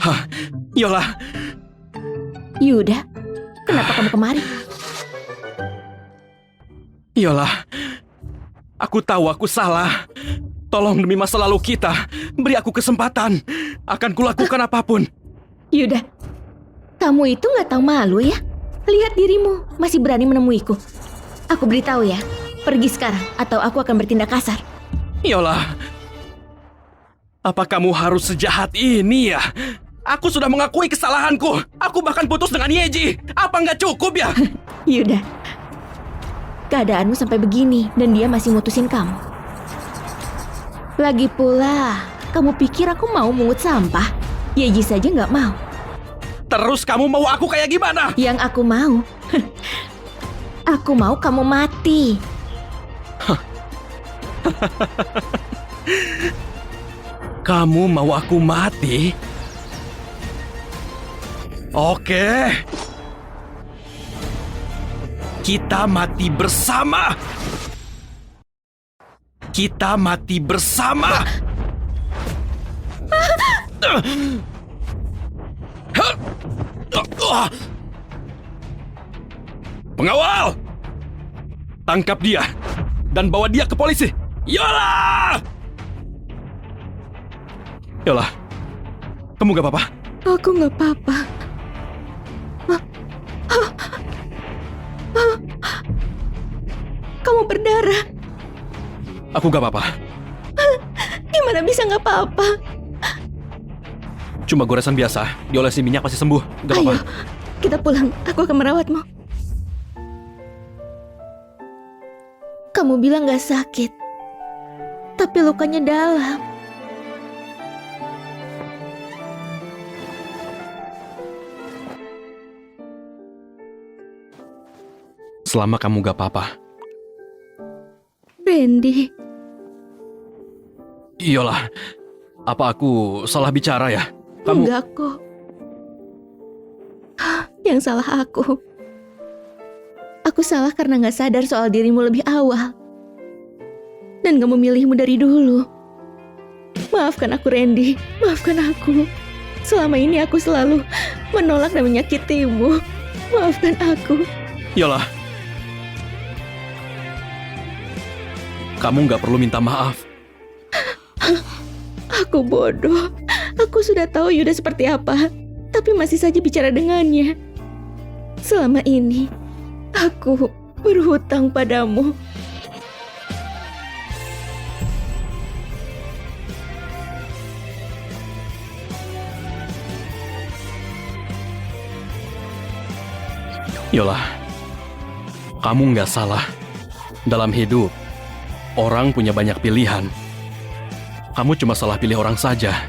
Hah, Yola. Yuda, kenapa kamu kemari? Yola, aku tahu aku salah. Tolong demi masa lalu kita, beri aku kesempatan. Akan kulakukan apapun. Yuda, kamu itu nggak tahu malu ya? Lihat dirimu, masih berani menemuiku. Aku beritahu ya, pergi sekarang atau aku akan bertindak kasar. Yola, apa kamu harus sejahat ini ya? Aku sudah mengakui kesalahanku. Aku bahkan putus dengan Yeji. Apa nggak cukup ya? Yuda, keadaanmu sampai begini dan dia masih mutusin kamu. Lagi pula, kamu pikir aku mau mungut sampah? Yeji saja nggak mau. Terus kamu mau aku kayak gimana? Yang aku mau, aku mau kamu mati. Kamu mau aku mati? Oke. Kita mati bersama. Kita mati bersama. Pengawal! Tangkap dia dan bawa dia ke polisi. Yola! Yola, kamu gak apa-apa? Aku nggak apa-apa. Kamu berdarah. Aku gak apa-apa. Gimana bisa nggak apa-apa? Cuma goresan biasa. Diolesi minyak pasti sembuh. Gak Ayo, apa-apa. kita pulang. Aku akan merawatmu. Kamu bilang nggak sakit, tapi lukanya dalam. Selama kamu gak apa-apa. Randy, Yola, apa aku salah bicara ya? Kamu... enggak kok. Yang salah aku. Aku salah karena nggak sadar soal dirimu lebih awal. Dan gak memilihmu dari dulu. Maafkan aku, Randy. Maafkan aku. Selama ini aku selalu menolak dan menyakitimu. Maafkan aku. Yola, kamu gak perlu minta maaf. Aku bodoh. Aku sudah tahu Yuda seperti apa, tapi masih saja bicara dengannya. Selama ini, aku berhutang padamu. Yola, kamu gak salah. Dalam hidup, orang punya banyak pilihan. Kamu cuma salah pilih orang saja.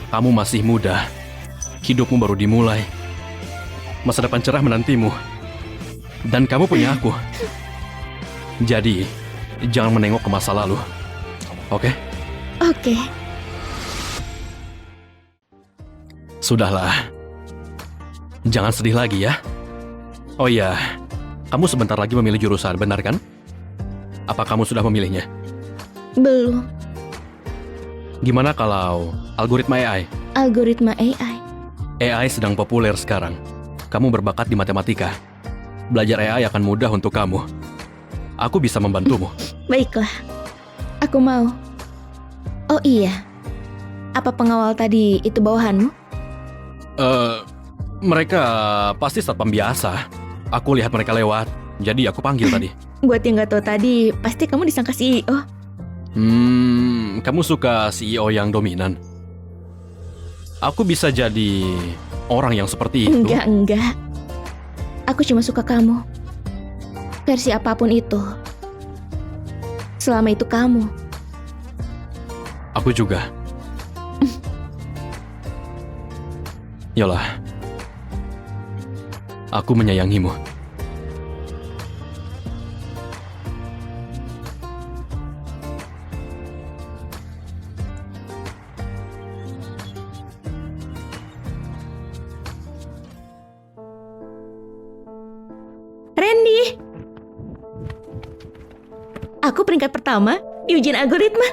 Kamu masih muda. Hidupmu baru dimulai. Masa depan cerah menantimu. Dan kamu punya aku. Jadi, jangan menengok ke masa lalu. Oke? Oke. Sudahlah. Jangan sedih lagi ya. Oh iya, kamu sebentar lagi memilih jurusan, benar kan? Apa kamu sudah memilihnya? Belum. Gimana kalau algoritma AI? Algoritma AI. AI sedang populer sekarang. Kamu berbakat di matematika. belajar AI akan mudah untuk kamu. Aku bisa membantumu. Baiklah, aku mau. Oh iya, apa pengawal tadi itu bawahanmu? Mereka pasti satpam biasa. Aku lihat mereka lewat, jadi aku panggil tadi. Buat yang gak tahu tadi, pasti kamu disangka CEO. Kamu suka CEO yang dominan? Aku bisa jadi orang yang seperti itu. Enggak. Aku cuma suka kamu. Versi apapun itu. Selama itu kamu. Aku juga. Yola, aku menyayangimu. Randy! Aku peringkat pertama di ujian algoritma.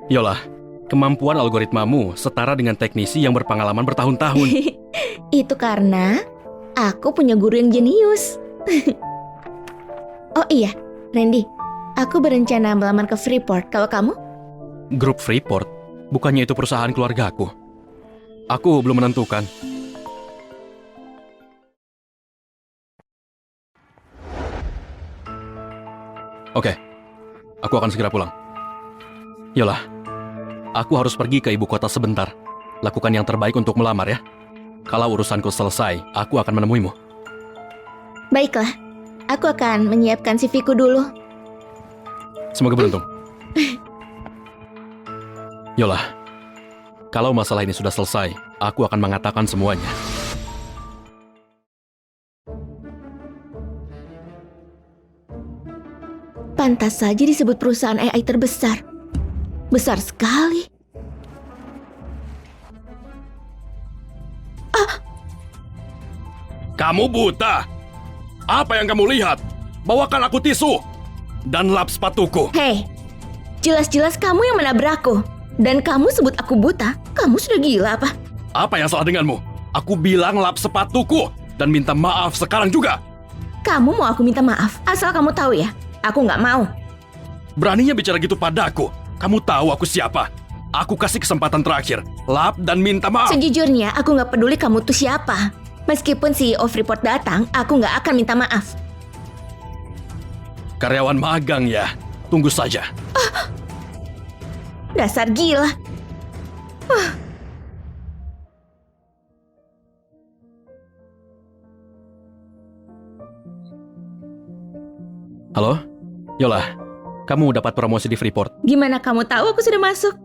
Yola, kemampuan algoritmamu setara dengan teknisi yang berpengalaman bertahun-tahun. Itu karena aku punya guru yang jenius. Oh iya, Randy, aku berencana melamar ke Freeport. Kalau kamu? Grup Freeport? Bukannya itu perusahaan keluargaku? Aku belum menentukan. Oke, aku akan segera pulang. Yola, aku harus pergi ke ibu kota sebentar. Lakukan yang terbaik untuk melamar ya. Kalau urusanku selesai, aku akan menemuimu. Baiklah, aku akan menyiapkan CV-ku dulu. Semoga beruntung. Yola, kalau masalah ini sudah selesai, aku akan mengatakan semuanya. Pantas saja disebut perusahaan AI terbesar. Besar sekali. Kamu buta? Apa yang kamu lihat? Bawakan aku tisu dan lap sepatuku. Hei, jelas-jelas kamu yang menabrakku. Dan kamu sebut aku buta? Kamu sudah gila apa? Apa yang salah denganmu? Aku bilang lap sepatuku dan minta maaf sekarang juga. Kamu mau aku minta maaf? Asal kamu tahu ya, aku nggak mau. Beraninya bicara gitu padaku. Kamu tahu aku siapa? Aku kasih kesempatan terakhir. Lap dan minta maaf. Sejujurnya, aku nggak peduli kamu tuh siapa. Meskipun CEO Freeport datang, aku nggak akan minta maaf. Karyawan magang ya. Tunggu saja. Dasar gila. Halo? Yola, kamu dapat promosi di Freeport. Gimana kamu tahu aku sudah masuk?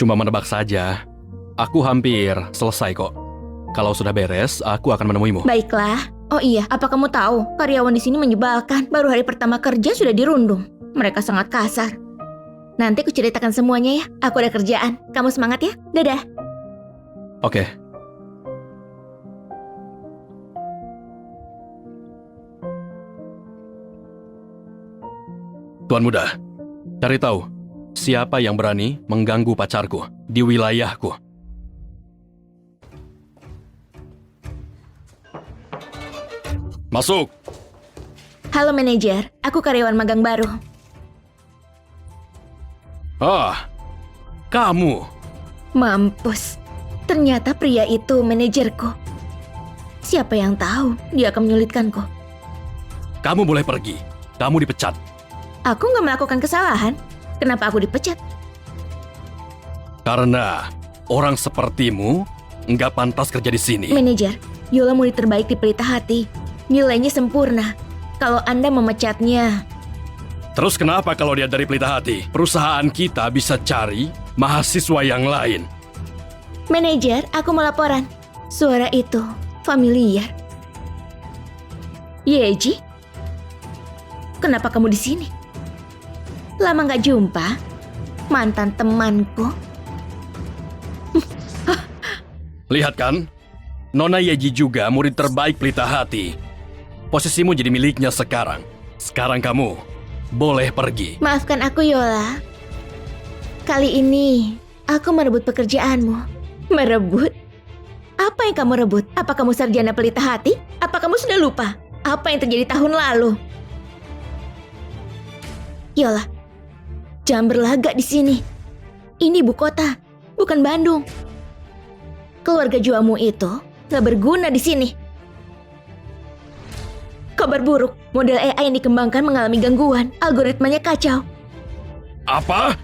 Cuma menebak saja. Aku hampir selesai kok. Kalau sudah beres, aku akan menemuimu. Baiklah. Oh iya, apa kamu tahu? Karyawan di sini menyebalkan. Baru hari pertama kerja sudah dirundung. Mereka sangat kasar. Nanti aku ceritakan semuanya ya. Aku ada kerjaan. Kamu semangat ya. Dadah. Oke. Tuan muda, cari tahu siapa yang berani mengganggu pacarku di wilayahku. Masuk. Halo manajer, aku karyawan magang baru. Ah, kamu. Mampus. Ternyata pria itu manajerku. Siapa yang tahu dia akan menyulitkanku. Kamu boleh pergi. Kamu dipecat. Aku nggak melakukan kesalahan. Kenapa aku dipecat? Karena orang sepertimu nggak pantas kerja di sini. Manajer, Yola murid terbaik di Pelita Hati. Nilainya sempurna. Kalau Anda memecatnya... Terus kenapa kalau dia dari Pelita Hati? Perusahaan kita bisa cari mahasiswa yang lain. Manajer, aku mau laporan. Suara itu familiar. Yeji? Kenapa kamu di sini? Lama nggak jumpa? Mantan temanku. Lihat kan? Nona Yeji juga murid terbaik Pelita Hati. Posisimu jadi miliknya sekarang. Sekarang kamu boleh pergi. Maafkan aku, Yola. Kali ini aku merebut pekerjaanmu. Merebut? Apa yang kamu rebut? Apa kamu sarjana pelita hati? Apa kamu sudah lupa apa yang terjadi tahun lalu? Yola, jangan berlagak di sini. Ini ibu kota, bukan Bandung. Keluarga juamu itu gak berguna di sini. Kabar buruk, model AI yang dikembangkan mengalami gangguan. Algoritmanya kacau. Apa?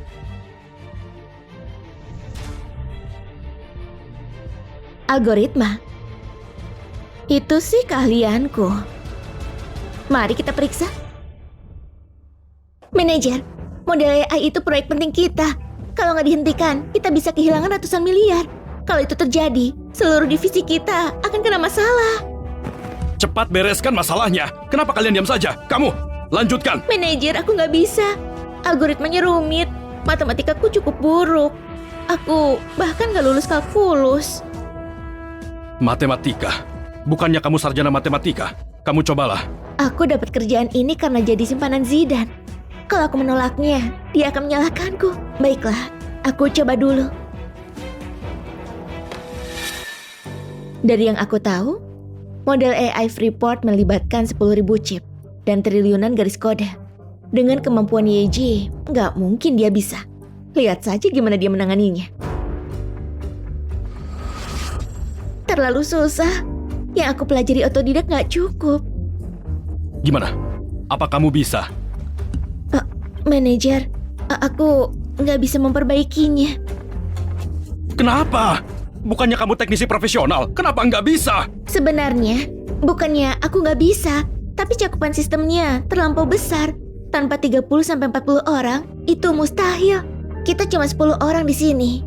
Algoritma? Itu sih keahlianku. Mari kita periksa. Manajer, model AI itu proyek penting kita. Kalau nggak dihentikan, kita bisa kehilangan ratusan miliar. Kalau itu terjadi, seluruh divisi kita akan kena masalah. Cepat bereskan masalahnya. Kenapa kalian diam saja? Kamu, lanjutkan. Manajer, aku nggak bisa. Algoritmanya rumit. Matematikaku cukup buruk. Aku bahkan nggak lulus kalkulus. Matematika. Bukannya kamu sarjana matematika? Kamu cobalah. Aku dapat kerjaan ini karena jadi simpanan Zidan. Kalau aku menolaknya, dia akan menyalahkanku. Baiklah, aku coba dulu. Dari yang aku tahu, model AI Freeport melibatkan 10.000 chip dan triliunan garis kode. Dengan kemampuan Yeji, nggak mungkin dia bisa. Lihat saja gimana dia menanganinya. Terlalu susah. Yang aku pelajari otodidak nggak cukup. Gimana? Apa kamu bisa? Manajer, aku nggak bisa memperbaikinya. Kenapa? Bukannya kamu teknisi profesional? Kenapa nggak bisa? Sebenarnya, bukannya aku nggak bisa, tapi cakupan sistemnya terlampau besar. Tanpa 30-40 orang, itu mustahil. Kita cuma 10 orang di sini.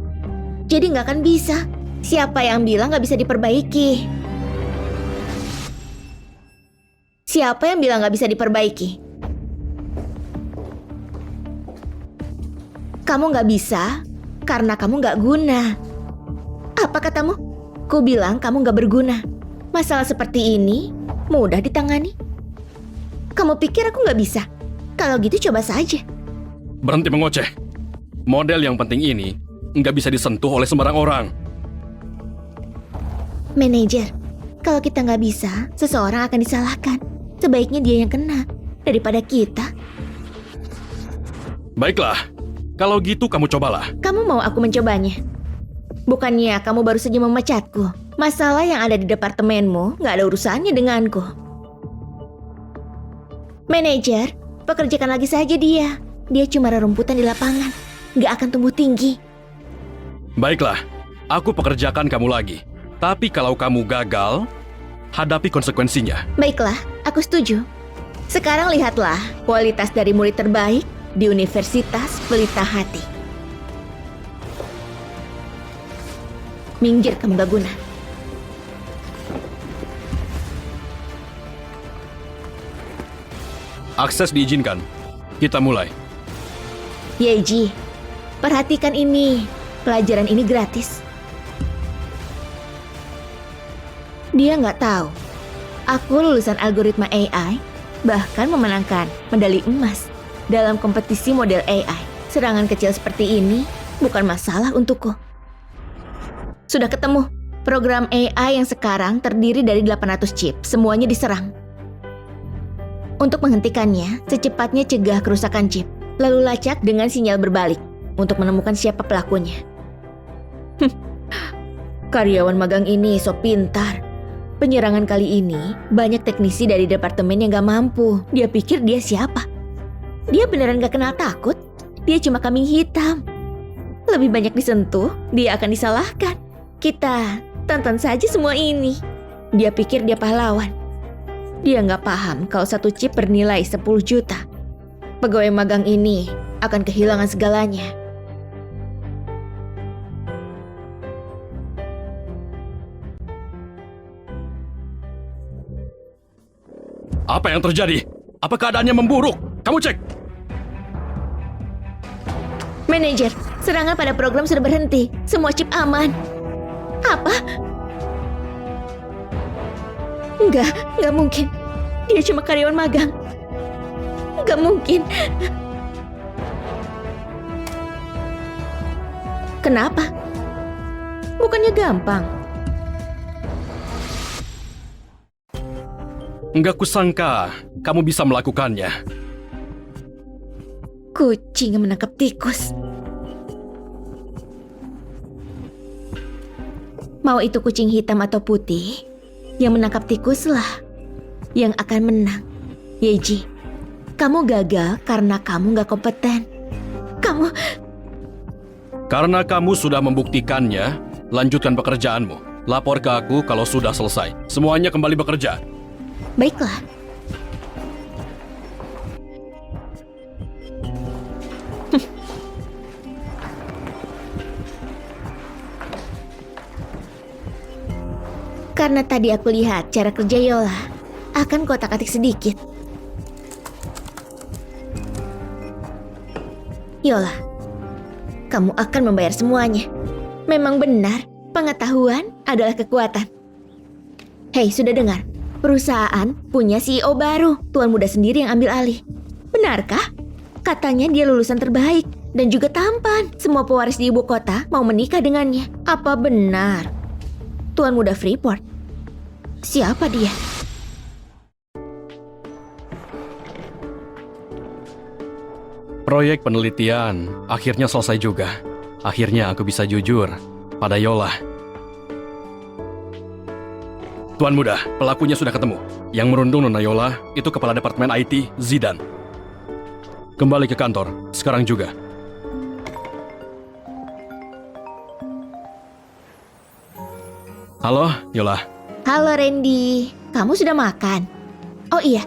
Jadi nggak akan bisa. Siapa yang bilang nggak bisa diperbaiki? Siapa yang bilang nggak bisa diperbaiki? Kamu nggak bisa karena kamu nggak guna. Apa katamu? Ku bilang kamu nggak berguna. Masalah seperti ini mudah ditangani. Kamu pikir aku nggak bisa? Kalau gitu coba saja. Berhenti mengoceh. Model yang penting ini nggak bisa disentuh oleh sembarang orang. Manajer, kalau kita nggak bisa, seseorang akan disalahkan. Sebaiknya dia yang kena daripada kita. Baiklah, kalau gitu kamu cobalah. Kamu mau aku mencobanya? Bukannya kamu baru saja memecatku. Masalah yang ada di departemenmu nggak ada urusannya denganku. Manajer, pekerjakan lagi saja dia. Dia cuma rerumputan di lapangan, nggak akan tumbuh tinggi. Baiklah, aku pekerjakan kamu lagi. Tapi kalau kamu gagal, hadapi konsekuensinya. Baiklah, aku setuju. Sekarang lihatlah kualitas dari murid terbaik di Universitas Pelita Hati. Minggir, kamu gak guna. Akses diizinkan. Kita mulai. Yeji, perhatikan ini. Pelajaran ini gratis. Dia nggak tahu. Aku lulusan algoritma AI, bahkan memenangkan medali emas dalam kompetisi model AI. Serangan kecil seperti ini bukan masalah untukku. Sudah ketemu. Program AI yang sekarang terdiri dari 800 chip. Semuanya diserang. Untuk menghentikannya, secepatnya cegah kerusakan chip. Lalu lacak dengan sinyal berbalik untuk menemukan siapa pelakunya. Karyawan magang ini so pintar. Penyerangan kali ini banyak teknisi dari departemen yang gak mampu. Dia pikir dia siapa? Dia beneran gak kenal takut. Dia cuma kambing hitam. Lebih banyak disentuh, dia akan disalahkan. Kita tonton saja semua ini. Dia pikir dia pahlawan. Dia gak paham kalau satu chip bernilai 10 juta. Pegawai magang ini akan kehilangan segalanya. Apa yang terjadi? Apa keadaannya memburuk? Kamu cek. Manajer, serangan pada program sudah berhenti. Semua chip aman. Apa? Enggak mungkin. Dia cuma karyawan magang. Enggak mungkin. Kenapa? Bukannya gampang. Enggak kusangka kamu bisa melakukannya. Kucing yang menangkap tikus. Mau itu kucing hitam atau putih, yang menangkap tikuslah yang akan menang. Yeji, kamu gagal karena kamu gak kompeten. Karena kamu sudah membuktikannya, lanjutkan pekerjaanmu. Lapor ke aku kalau sudah selesai. Semuanya kembali bekerja. Baiklah. Karena tadi aku lihat cara kerja Yola, akan kotak-atik sedikit. Yola, kamu akan membayar semuanya. Memang benar, pengetahuan adalah kekuatan. Hei, sudah dengar? Perusahaan punya CEO baru, tuan muda sendiri yang ambil alih. Benarkah? Katanya dia lulusan terbaik dan juga tampan. Semua pewaris di ibu kota mau menikah dengannya. Apa benar? Tuan muda Freeport? Siapa dia? Proyek penelitian akhirnya selesai juga. Akhirnya aku bisa jujur pada Yola. Tuan muda, pelakunya sudah ketemu. Yang merundung Nona Yola itu kepala departemen IT, Zidan. Kembali ke kantor, sekarang juga. Halo, Yola. Halo Randy, kamu sudah makan? Oh iya,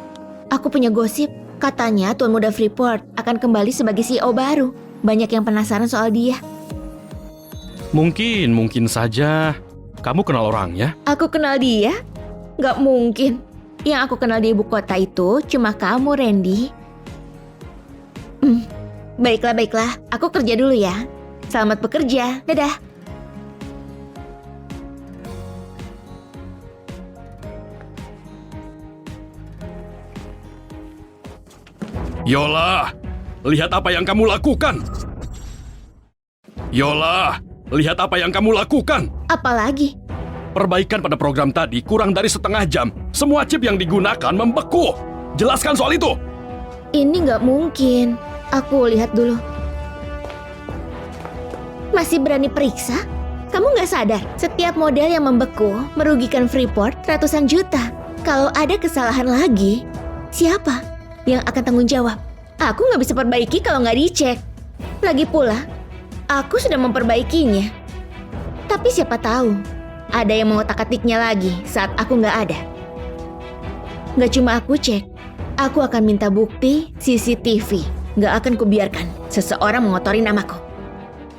aku punya gosip. Katanya Tuan Muda Freeport akan kembali sebagai CEO baru. Banyak yang penasaran soal dia. Mungkin saja kamu kenal orangnya. Aku kenal dia? Gak mungkin. Yang aku kenal di ibu kota itu cuma kamu, Randy. Baiklah. Aku kerja dulu ya. Selamat bekerja. Dadah. Yola, lihat apa yang kamu lakukan. Yola, lihat apa yang kamu lakukan. Apalagi? Perbaikan pada program tadi kurang dari setengah jam. Semua chip yang digunakan membeku. Jelaskan soal itu. Ini gak mungkin. Aku lihat dulu. Masih berani periksa? Kamu gak sadar? Setiap model yang membeku merugikan Freeport ratusan juta. Kalau ada kesalahan lagi, siapa yang akan tanggung jawab? Aku gak bisa perbaiki kalau gak dicek. Lagi pula, aku sudah memperbaikinya. Tapi siapa tahu, ada yang mengotak-atiknya lagi saat aku gak ada. Gak cuma aku cek, aku akan minta bukti CCTV. Gak akan kubiarkan seseorang mengotori namaku.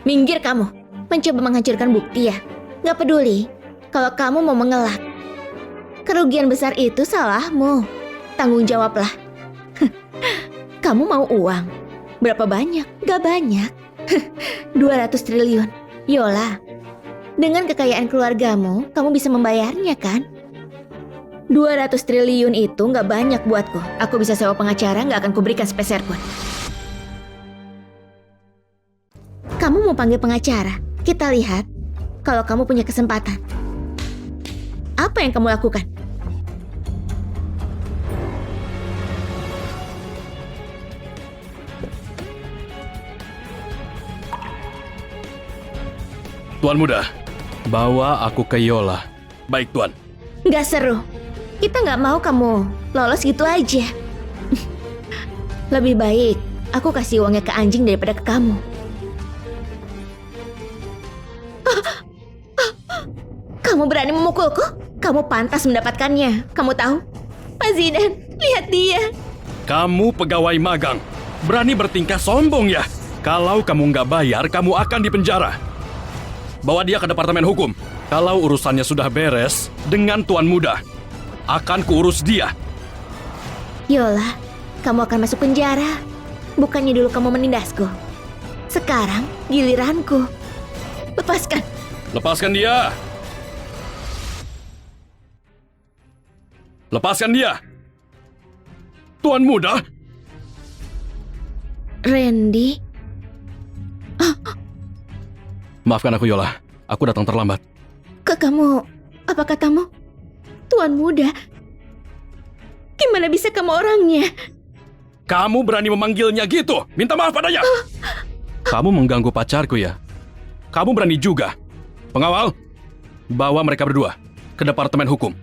Minggir kamu, mencoba menghancurkan bukti ya. Gak peduli kalau kamu mau mengelak. Kerugian besar itu salahmu. Tanggung jawablah. Kamu mau uang? Berapa banyak? Gak banyak. 200 triliun. Yola, dengan kekayaan keluargamu, kamu bisa membayarnya kan? 200 triliun itu gak banyak buatku. Aku bisa sewa pengacara, gak akan kuberikan sepeser pun. Kamu mau panggil pengacara? Kita lihat kalau kamu punya kesempatan. Apa yang kamu lakukan? Tuan muda, bawa aku ke Yola. Baik, Tuan. Gak seru. Kita gak mau kamu lolos gitu aja. Lebih baik aku kasih uangnya ke anjing daripada ke kamu. Kamu berani memukulku? Kamu pantas mendapatkannya. Kamu tahu? Pak Zidan, lihat dia. Kamu pegawai magang. Berani bertingkah sombong ya? Kalau kamu nggak bayar, kamu akan dipenjara. Bawa dia ke departemen hukum. Kalau urusannya sudah beres dengan tuan muda, akan kuurus dia. Yola, kamu akan masuk penjara. Bukannya dulu kamu menindasku. Sekarang giliranku. Lepaskan. Lepaskan dia. Lepaskan dia. Tuan muda. Randy. Maafkan aku, Yola. Aku datang terlambat. Kamu, apa katamu? Tuan muda. Gimana bisa kamu orangnya? Kamu berani memanggilnya gitu? Minta maaf padanya. Kamu mengganggu pacarku ya? Kamu berani juga? Pengawal, bawa mereka berdua ke Departemen Hukum.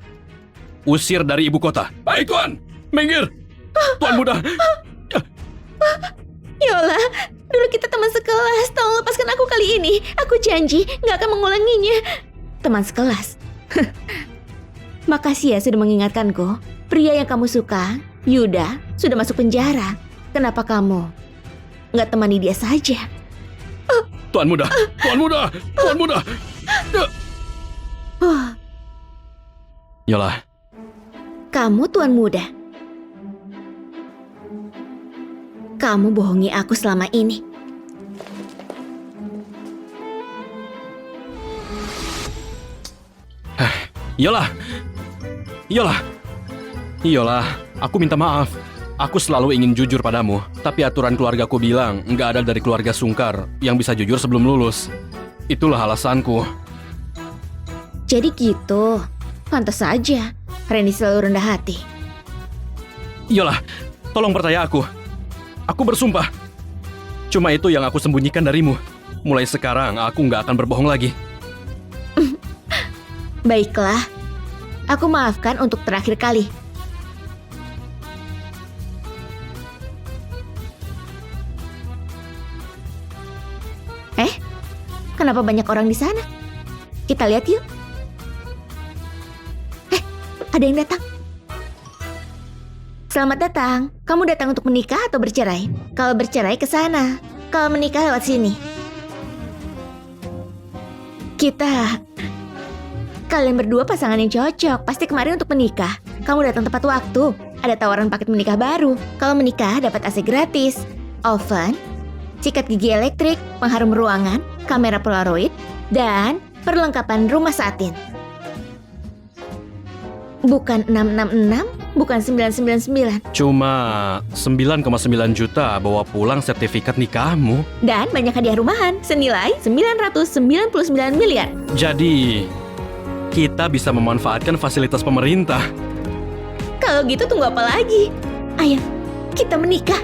Usir dari ibu kota. Baik, Tuan. Minggir. Tuan muda. Yola, dulu kita teman sekelas. Tolong lepaskan aku kali ini. Aku janji gak akan mengulanginya. Teman sekelas? Makasih ya sudah mengingatkanku. Pria yang kamu suka, Yuda, sudah masuk penjara. Kenapa kamu gak temani dia saja? Tuan muda. Tuan muda. Tuan muda. Yola. Kamu tuan muda. Kamu bohongi aku selama ini. Yola. Yola. Yola, aku minta maaf. Aku selalu ingin jujur padamu, tapi aturan keluargaku bilang nggak ada dari keluarga Sungkar yang bisa jujur sebelum lulus. Itulah alasanku. Jadi gitu. Pantas saja Randy selalu rendah hati. Yola, tolong percaya aku. Aku bersumpah. Cuma itu yang aku sembunyikan darimu. Mulai sekarang aku nggak akan berbohong lagi. Baiklah. Aku maafkan untuk terakhir kali. Kenapa banyak orang di sana? Kita lihat yuk. Ada yang datang. Selamat datang. Kamu datang untuk menikah atau bercerai? Kalau bercerai ke sana. Kalau menikah lewat sini. Kalian berdua pasangan yang cocok. Pasti kemarin untuk menikah. Kamu datang tepat waktu. Ada tawaran paket menikah baru. Kalau menikah dapat AC gratis, oven, sikat gigi elektrik, pengharum ruangan, kamera Polaroid, dan perlengkapan rumah satin. Bukan 666, bukan 999. Cuma 9,9 juta bawa pulang sertifikat nikahmu. Dan banyak hadiah rumahan senilai 999 miliar. Jadi, kita bisa memanfaatkan fasilitas pemerintah. Kalau gitu tunggu apa lagi? Ayo, kita menikah.